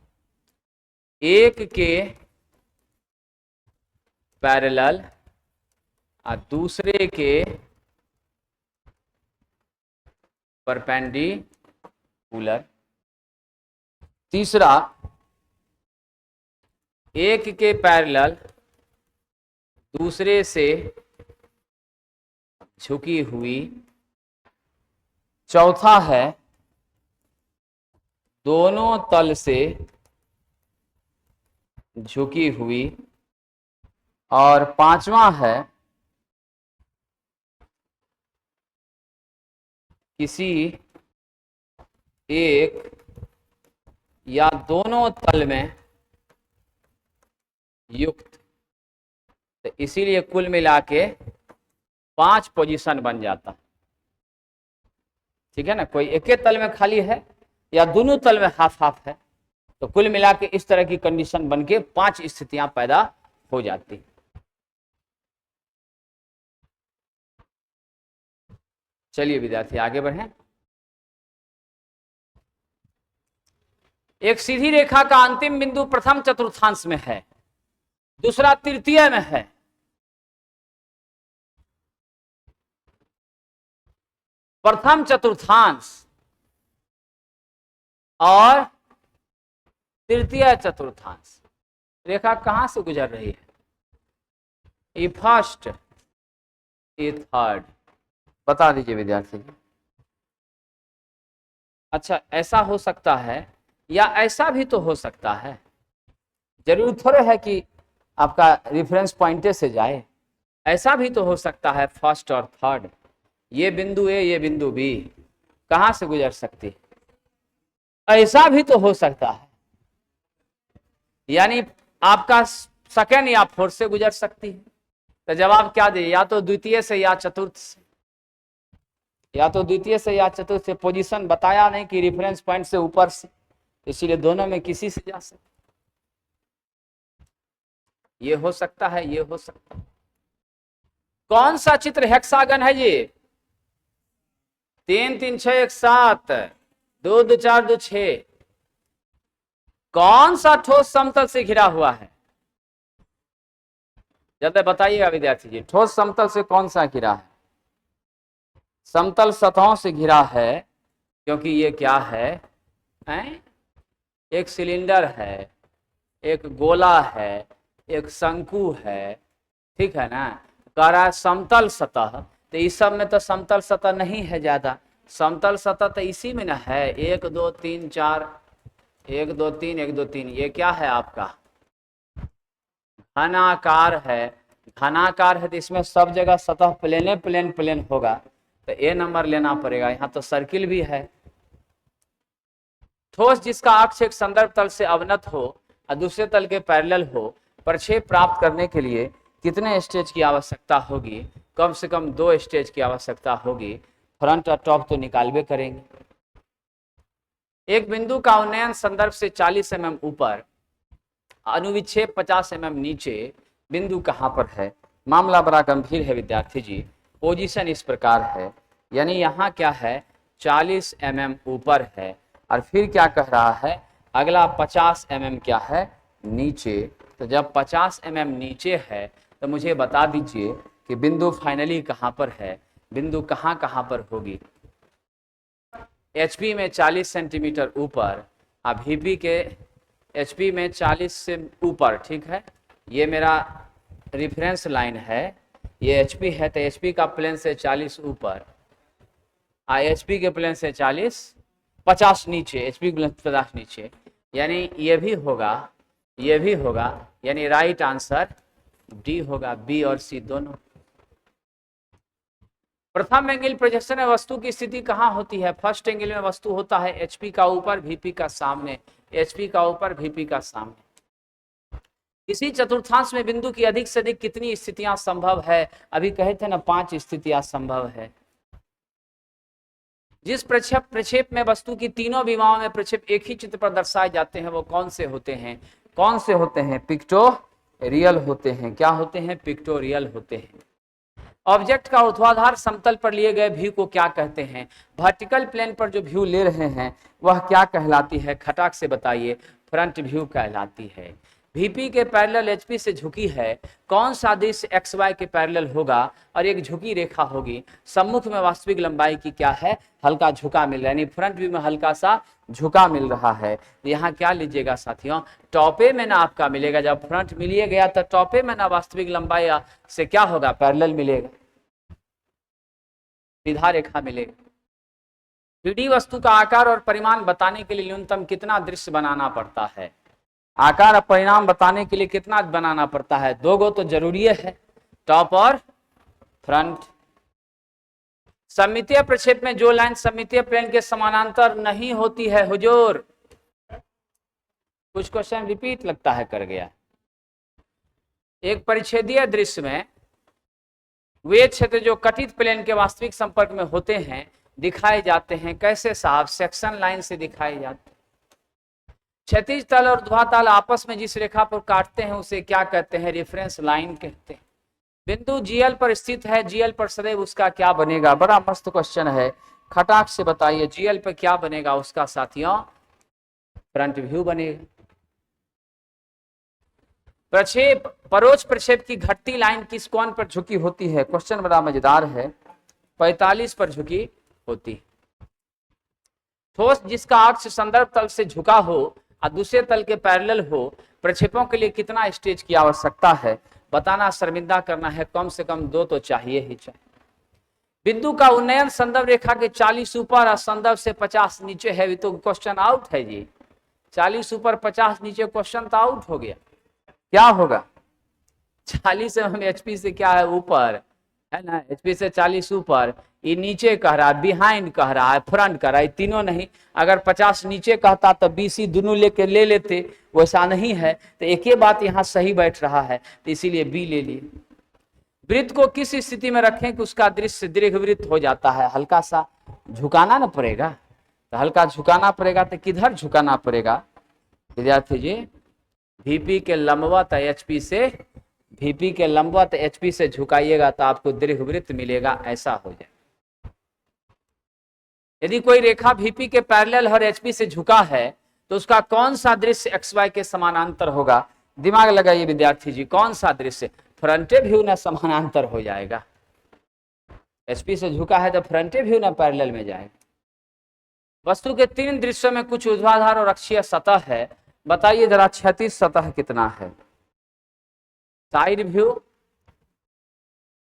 एक के पैरेलल और दूसरे के परपेंडिकुलर। तीसरा, एक के पैरेलल दूसरे से झुकी हुई। चौथा है दोनों तल से झुकी हुई। और पांचवा है किसी एक या दोनों तल में युक्त। तो इसीलिए कुल मिला के 5 पोजीशन बन जाता। ठीक है ना? कोई एक तल में खाली है या दोनों तल में हाफ हाफ है, तो कुल मिला के इस तरह की कंडीशन बन के 5 स्थितियां पैदा हो जाती। चलिए विद्यार्थी आगे बढ़ें। एक सीधी रेखा का अंतिम बिंदु प्रथम चतुर्थांश में है, दूसरा तृतीय में है। प्रथम चतुर्थांश और तृतीय चतुर्थांश रेखा कहां से गुजर रही है? ये फर्स्ट, ये थर्ड। बता दीजिए विद्यार्थी। अच्छा, ऐसा हो सकता है या ऐसा भी तो हो सकता है। जरूर थोड़े है कि आपका रेफरेंस पॉइंटे से जाए। ऐसा भी तो हो सकता है फर्स्ट और थर्ड, ये बिंदु ए, ये बिंदु बी कहां से गुजर सकती है? ऐसा भी तो हो सकता है, यानी आपका सेकंड या फोर्थ से गुजर सकती है। तो जवाब क्या दे? या तो द्वितीय से या चतुर्थ से, या तो द्वितीय से या चतुर्थ से। पोजीशन बताया नहीं कि रेफरेंस पॉइंट से ऊपर से, इसीलिए दोनों में किसी से जा सकते। ये हो सकता है, ये हो सकता है। कौन सा चित्र हेक्सागन है ये? 3 3 6 1 7, 2 2 4 2 6। कौन सा ठोस समतल से घिरा हुआ है? जल्दी बताइएगा विद्यार्थी जी, ठोस समतल से कौन सा घिरा है? समतल सतहों से घिरा है, क्योंकि ये क्या है, हैं? एक सिलेंडर है, एक गोला है, एक शंकु है, ठीक है ना। कह रहा है समतल सतह, तो इस सब में तो समतल सतह नहीं है ज्यादा। समतल सतह तो इसी में ना है, 1 2 3 4, 1 2 3 1 2 3। ये क्या है आपका? घनाकार है। घनाकार है तो इसमें सब जगह सतह प्लेन प्लेन प्लेन होगा, तो ए नंबर लेना पड़ेगा। यहाँ तो सर्किल भी है। ठोस जिसका अक्ष एक संदर्भ तल से अवनत हो और दूसरे तल के पैरेलल हो, प्रक्षेप प्राप्त करने के लिए कितने स्टेज की आवश्यकता होगी? कम से कम 2 स्टेज की आवश्यकता होगी। फ्रंट और टॉप तो निकालबे करेंगे। एक बिंदु का उन्नयन संदर्भ से 40 mm ऊपर, अनुविक्षेप 50 mm नीचे, बिंदु कहाँ पर है? मामला बड़ा गंभीर है विद्यार्थी जी। पोजीशन इस प्रकार है, यानी यहाँ क्या है, 40 mm ऊपर है, और फिर क्या कह रहा है, अगला 50 mm क्या है, नीचे। तो जब 50 mm नीचे है तो मुझे बता दीजिए कि बिंदु फाइनली कहाँ पर है, बिंदु कहाँ पर होगी? HP में 40 सेंटीमीटर ऊपर, अब VP के HP में 40 से ऊपर, ठीक है। ये मेरा रिफरेंस लाइन है, ये HP है, तो HP का प्लेन से 40 ऊपर, HP के प्लेन से 50 नीचे, HP के प्लेन से 50 नीचे, यानी ये भी होगा, ये भी होगा, यानी राइट आंसर डी होगा, बी और सी दोनों। प्रथम एंगल प्रोजेक्शन में वस्तु की स्थिति कहाँ होती है? फर्स्ट एंगल में वस्तु होता है HP का ऊपर, VP का सामने, HP का ऊपर, VP का सामने। इसी चतुर्थांश में बिंदु की अधिक से अधिक कितनी स्थितियां संभव है? अभी कहे थे ना 5 स्थितियां संभव है। जिस प्रक्षेप में वस्तु की तीनों विमाओं में प्रक्षेप एक ही चित्र पर दर्शाए जाते हैं, वो कौन से होते हैं? कौन से होते हैं? पिक्टोरियल होते हैं। क्या होते हैं? पिक्टोरियल होते हैं। ऑब्जेक्ट का ऊर्ध्वाधर समतल पर लिए गए व्यू को क्या कहते हैं? वर्टिकल प्लेन पर जो व्यू ले रहे हैं वह क्या कहलाती है? खटाक से बताइए। फ्रंट व्यू कहलाती है। VP के पैरेलल HP से झुकी है, कौन सा दृश्य XY के पैरेलल होगा और एक झुकी रेखा होगी? सम्मुख में वास्तविक लंबाई की क्या है? हल्का झुका मिल रहा है, यानी फ्रंट व्यू में हल्का सा झुका मिल रहा है। यहाँ क्या लीजिएगा साथियों? टॉपे में ना आपका मिलेगा, जब फ्रंट मिलिए गया तो टॉपे में ना वास्तविक लंबाई से क्या होगा? पैरेलल मिलेगा, सीधा रेखा मिलेगा। 3D वस्तु का आकार और परिमाण बताने के लिए न्यूनतम कितना दृश्य बनाना पड़ता है? आकार और परिणाम बताने के लिए कितना बनाना पड़ता है? 2 गो तो जरूरी है, टॉप और फ्रंट। सममितीय प्रक्षेप में जो लाइन सममितीय प्लेन के समानांतर नहीं होती है, हुजूर कुछ क्वेश्चन रिपीट लगता है कर गया। एक परिच्छेदीय दृश्य में वे क्षेत्र जो कटित प्लेन के वास्तविक संपर्क में होते हैं दिखाए जाते हैं, कैसे साहब? सेक्शन लाइन से दिखाए जाते हैं। क्षैतिज तल और ध्रुवतल आपस में जिस रेखा पर काटते हैं उसे क्या कहते हैं? रेफरेंस लाइन कहते हैं। बिंदु GL पर स्थित है, GL पर सदैव उसका क्या बनेगा? बड़ा मस्त क्वेश्चन है, खटाक से बताइए। GL पर क्या बनेगा उसका साथियों? फ्रंट व्यू बनेगा। प्रक्षेप, परोक्ष प्रक्षेप की घटती लाइन किस कोण पर झुकी होती है? क्वेश्चन बड़ा मजेदार है। 45 पर झुकी होती। ठोस जिसका अक्ष संदर्भ तल से झुका हो और दूसरे तल के पैरेलल हो, प्रक्षेपों के लिए कितना स्टेज की आवश्यकता है? बताना शर्मिंदा करना है, कम से कम 2 तो चाहिए ही चाहिए। बिंदु का उन्नयन संदर्भ रेखा के 40 ऊपर और संदर्भ से 50 नीचे है, तो क्वेश्चन आउट है जी। 40 ऊपर 50 नीचे, क्वेश्चन तो आउट हो गया। क्या होगा? 40 mm HP से क्या है? ऊपर है ना, HP से 40 ऊपर, ये नीचे कह रहा है, बिहाइंड कह रहा है, फ्रंट कह रहा है, तीनों नहीं। अगर 50 नीचे कहता तो BC दोनों लेके ले लेते, वैसा नहीं है, तो एक ही बात यहाँ सही बैठ रहा है, तो इसीलिए B ले लिए। वृत्त को किस स्थिति में रखें कि उसका दृश्य दीर्घवृत्त हो जाता है? हल्का सा झुकाना ना पड़ेगा, तो हल्का झुकाना पड़ेगा, तो किधर झुकाना पड़ेगा विद्यार्थी जी? VP के लंबवत HP से, VP के लंबवत HP से झुकाइएगा तो आपको दीर्घवृत्त मिलेगा, ऐसा हो जाए। यदि कोई रेखा VP के पैरेलल और HP से झुका है तो उसका कौन सा दृश्य एक्स वाई के समानांतर होगा? दिमाग लगाइए विद्यार्थी जी, कौन सा दृश्य? फ्रंटे व्यू ना समानांतर हो जाएगा। एचपी से झुका है तो फ्रंटे व्यू ना पैरेलल में जाएगा। वस्तु के तीन दृश्यों में कुछ ऊर्ध्वाधर और अक्षीय सतह है, बताइए जरा क्षैतिज सतह कितना है? Side view,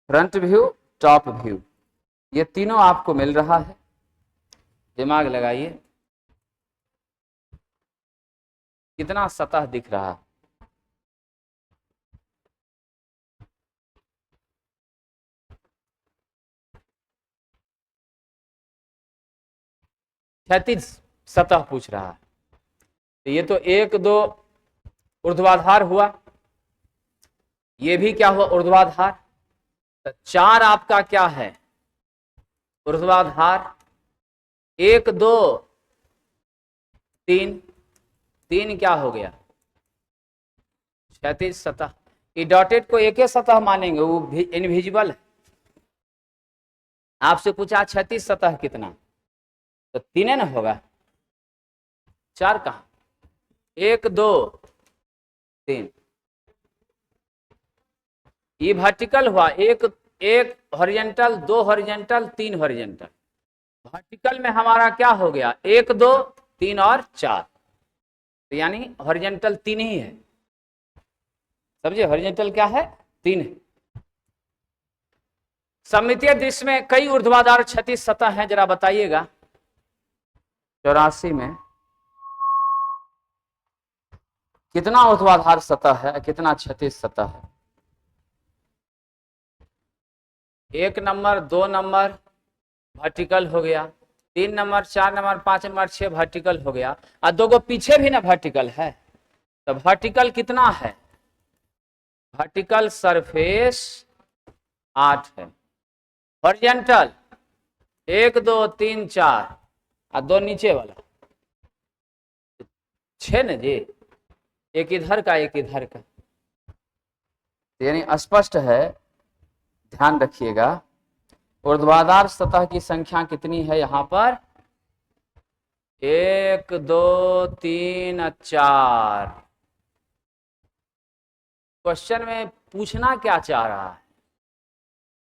front view, top view, ये तीनों आपको मिल रहा है। दिमाग लगाइए, कितना सतह दिख रहा है? क्षैतिज सतह पूछ रहा है, तो ये तो एक दो ऊर्ध्वाधर हुआ, ये भी क्या हुआ? ऊर्ध्वाधर। तो चार आपका क्या है? ऊर्ध्वाधर। एक दो तीन, तीन क्या हो गया? क्षैतिज सतह। ये डॉटेड को एक ही सतह मानेंगे, वो इनविजिबल है। आपसे पूछा क्षैतिज सतह कितना, तो तीन है ना होगा, चार कहा? एक दो तीन, ये वर्टिकल हुआ। एक एक हॉरिजॉन्टल, दो हॉरिजॉन्टल, तीन हॉरिजॉन्टल। वर्टिकल में हमारा क्या हो गया? एक दो तीन और चार, तो यानी हॉरिजॉन्टल तीन ही है। समझे? हॉरिजॉन्टल क्या है? तीन है। सममितीय दृश्य में कई ऊर्ध्वाधर क्षैतिज सतह हैं, जरा बताइएगा। 84 में कितना ऊर्ध्वाधर सतह है, कितना क्षैतिज सतह है? एक नंबर, दो नंबर वर्टिकल हो गया, तीन नंबर, चार नंबर, पांच नंबर, छह वर्टिकल हो गया, और दो गो पीछे भी ना वर्टिकल है। तो वर्टिकल कितना है? वर्टिकल सरफेस 8 है। हॉरिजॉन्टल 1 2 3 4 और दो नीचे वाला 6 न जी, एक इधर का एक इधर का, यानी स्पष्ट है। ध्यान रखिएगा, ऊर्ध्वाधर सतह की संख्या कितनी है यहाँ पर? 1 2 3 4। क्वेश्चन में पूछना क्या चाह रहा है?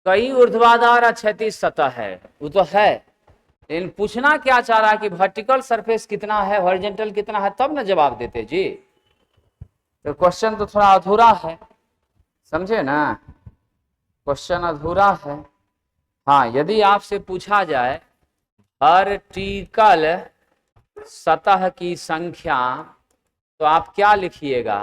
कई ऊर्ध्वाधर क्षैतिज सतह है, वो तो है, लेकिन पूछना क्या चाह रहा है कि वर्टिकल सरफेस कितना है, हॉरिजॉन्टल कितना है, तब ना जवाब देते जी। तो क्वेश्चन तो थोड़ा अधूरा है, समझे ना? क्वेश्चन अधूरा है। हाँ, यदि आपसे पूछा जाए वर्टिकल सतह की संख्या, तो आप क्या लिखिएगा?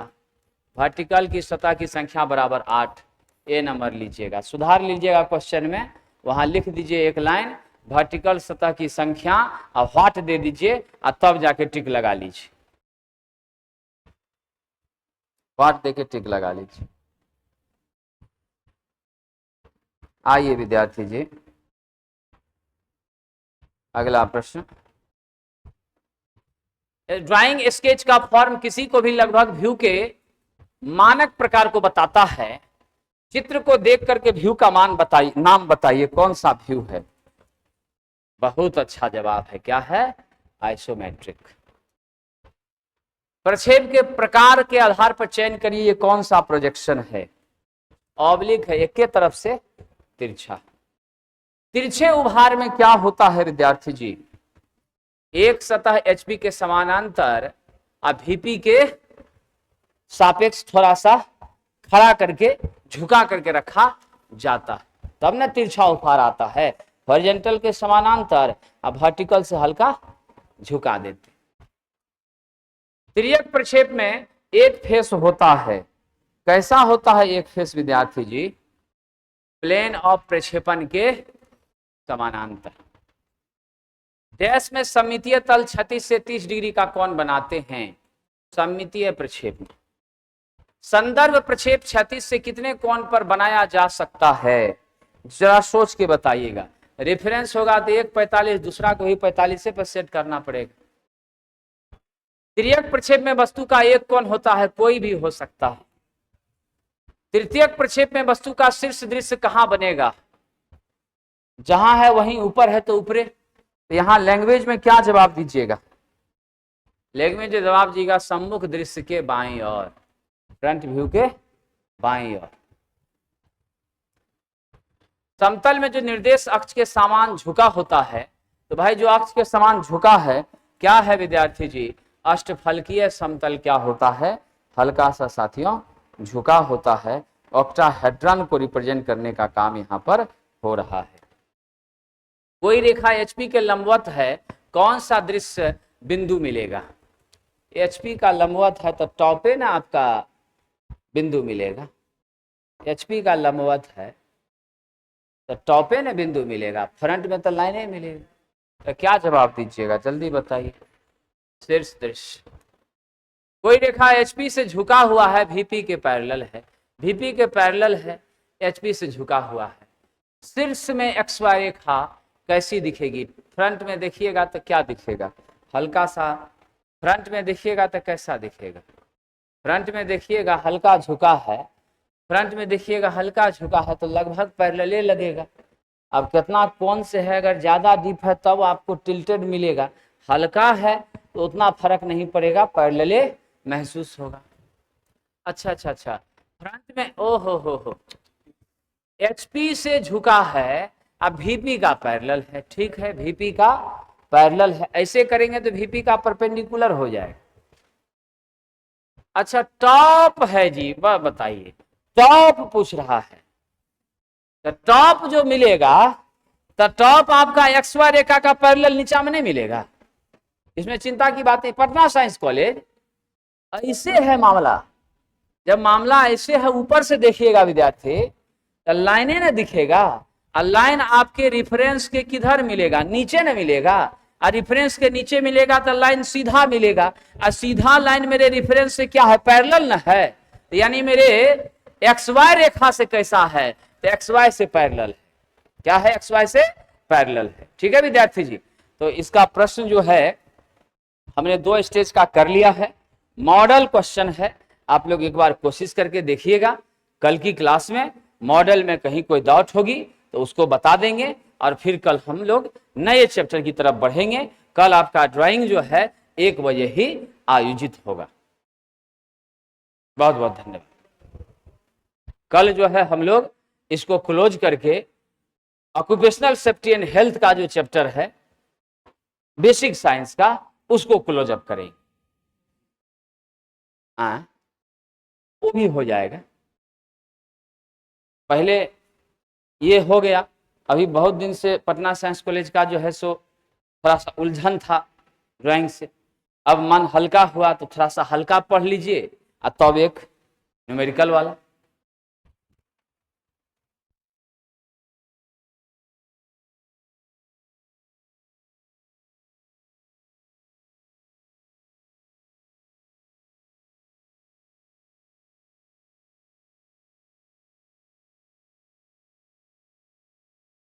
वर्टिकल की सतह की संख्या बराबर 8, ए नंबर लीजिएगा, सुधार लीजिएगा क्वेश्चन में, वहां लिख दीजिए एक लाइन वर्टिकल सतह की संख्या और व्हाट दे दीजिए, और तब जाके टिक लगा लीजिए, व्हाट देके टिक लगा लीजिए। आइए विद्यार्थी जी, अगला प्रश्न। ड्राइंग स्केच का फॉर्म किसी को भी लगभग व्यू के मानक प्रकार को बताता है। चित्र को देख करके व्यू का नाम बताइए, कौन सा व्यू है? बहुत अच्छा जवाब है, क्या है? आइसोमेट्रिक। प्रक्षेप के प्रकार के आधार पर चयन करिए, ये कौन सा प्रोजेक्शन है? ऑब्लिक है, एक के तरफ से तिरछा। तिरछे उभार में क्या होता है विद्यार्थी जी? एक सतह एचपी के समानांतर और वीपी के सापेक्ष थोड़ा सा खड़ा करके, झुका करके रखा जाता है, तब ना तिरछा उभार आता है। हॉरिजॉन्टल के समानांतर और वर्टिकल से हल्का झुका देते। तिर्यक प्रक्षेप में एक फेस होता है, कैसा होता है एक फेस विद्यार्थी जी? प्लेन ऑफ प्रक्षेपण के समानांतर। डैश में सममितीय तल 36 से 30 डिग्री का कोण बनाते हैं। सममितीय प्रक्षेप में संदर्भ प्रक्षेप 36 से कितने कोण पर बनाया जा सकता है? जरा सोच के बताइएगा। रेफरेंस होगा तो एक 45, दूसरा को भी 45 पर सेट करना पड़ेगा। तिर्यक प्रक्षेप में वस्तु का एक कोण होता है, कोई भी हो सकता है। तृतीयक प्रक्षेप में वस्तु का शीर्ष दृश्य कहां बनेगा? जहां है वहीं ऊपर है तो ऊपरे। तो यहां लैंग्वेज में क्या जवाब दीजिएगा? लेग में जो जवाब दीजिएगा सम्मुख दृश्य के बाईं ओर, फ्रंट व्यू के बाईं ओर। समतल में जो निर्देश अक्ष के समान झुका होता है, तो भाई जो अक्ष के समान झुका है क्या है विद्यार्थी जी? अष्टफलकीय समतल क्या होता है? हल्का सा साथियों झुका होता है। ऑक्टाहेड्रन को रिप्रेजेंट करने का काम यहाँ पर हो रहा है। कोई रेखा एचपी के लंबवत है, कौन सा दृश्य बिंदु मिलेगा? एचपी का लंबवत है तो टॉप पे ना आपका बिंदु मिलेगा। एचपी का लंबवत है तो टॉप पे ना बिंदु मिलेगा, फ्रंट में तो लाइन ही मिलेगी। तो क्या जवाब दीजिएगा, जल्दी बताइए। शीर्ष दृश्य। कोई रेखा एचपी से झुका हुआ है, वीपी के पैरेलल है, वीपी के पैरेलल है, एचपी से झुका हुआ है। शीर्ष में एक्स वाई रेखा कैसी दिखेगी? फ्रंट में देखिएगा तो क्या दिखेगा? हल्का सा। फ्रंट में देखिएगा तो कैसा दिखेगा? फ्रंट में देखिएगा हल्का झुका है, फ्रंट में देखिएगा हल्का झुका है तो लगभग पैरेलल लगेगा। अब कितना कोण से है, अगर ज्यादा डीप है तब आपको टिल्टेड मिलेगा, हल्का है तो उतना फर्क नहीं पड़ेगा, पैरेलल महसूस होगा। अच्छा अच्छा अच्छा, फ्रंट में ओ हो एचपी से झुका है, अब वीपी का पैरेलल है, ठीक है, वीपी का पैरेलल है। ऐसे करेंगे तो वीपी का परपेंडिकुलर हो जाएगा। अच्छा टॉप है जी, बताइए टॉप पूछ रहा है, तो टॉप जो मिलेगा तो टॉप आपका एक्स वाई रेखा का पैरेलल नीचा में नहीं मिलेगा, इसमें चिंता की बात नहीं। पटना साइंस कॉलेज ऐसे है मामला, जब मामला ऐसे है ऊपर से देखिएगा विद्यार्थी तो लाइने ना दिखेगा, और लाइन आपके रिफरेंस के किधर मिलेगा? नीचे ना मिलेगा, और रिफरेंस के नीचे मिलेगा तो लाइन सीधा मिलेगा, और सीधा लाइन मेरे रिफरेंस से क्या है? पैरेलल ना है, यानी मेरे एक्स वाई रेखा से कैसा है? तो एक्स वाई से पैरेलल है। क्या है? एक्स वाई से पैरेलल है। ठीक है विद्यार्थी जी, तो इसका प्रश्न जो है हमने 2 स्टेज का कर लिया है, मॉडल क्वेश्चन है, आप लोग एक बार कोशिश करके देखिएगा। कल की क्लास में मॉडल में कहीं कोई डाउट होगी तो उसको बता देंगे, और फिर कल हम लोग नए चैप्टर की तरफ बढ़ेंगे। कल आपका ड्राइंग जो है 1 बजे ही आयोजित होगा। बहुत बहुत धन्यवाद। कल जो है हम लोग इसको क्लोज करके ऑक्यूपेशनल सेफ्टी एंड हेल्थ का जो चैप्टर है बेसिक साइंस का, उसको क्लोज अप करेंगे। वो भी हो जाएगा। पहले ये हो गया, अभी बहुत दिन से पटना साइंस कॉलेज का जो है सो थोड़ा सा उलझन था ड्राइंग से, अब मन हल्का हुआ तो थोड़ा सा हल्का पढ़ लीजिए, और तब एक न्यूमेरिकल वाला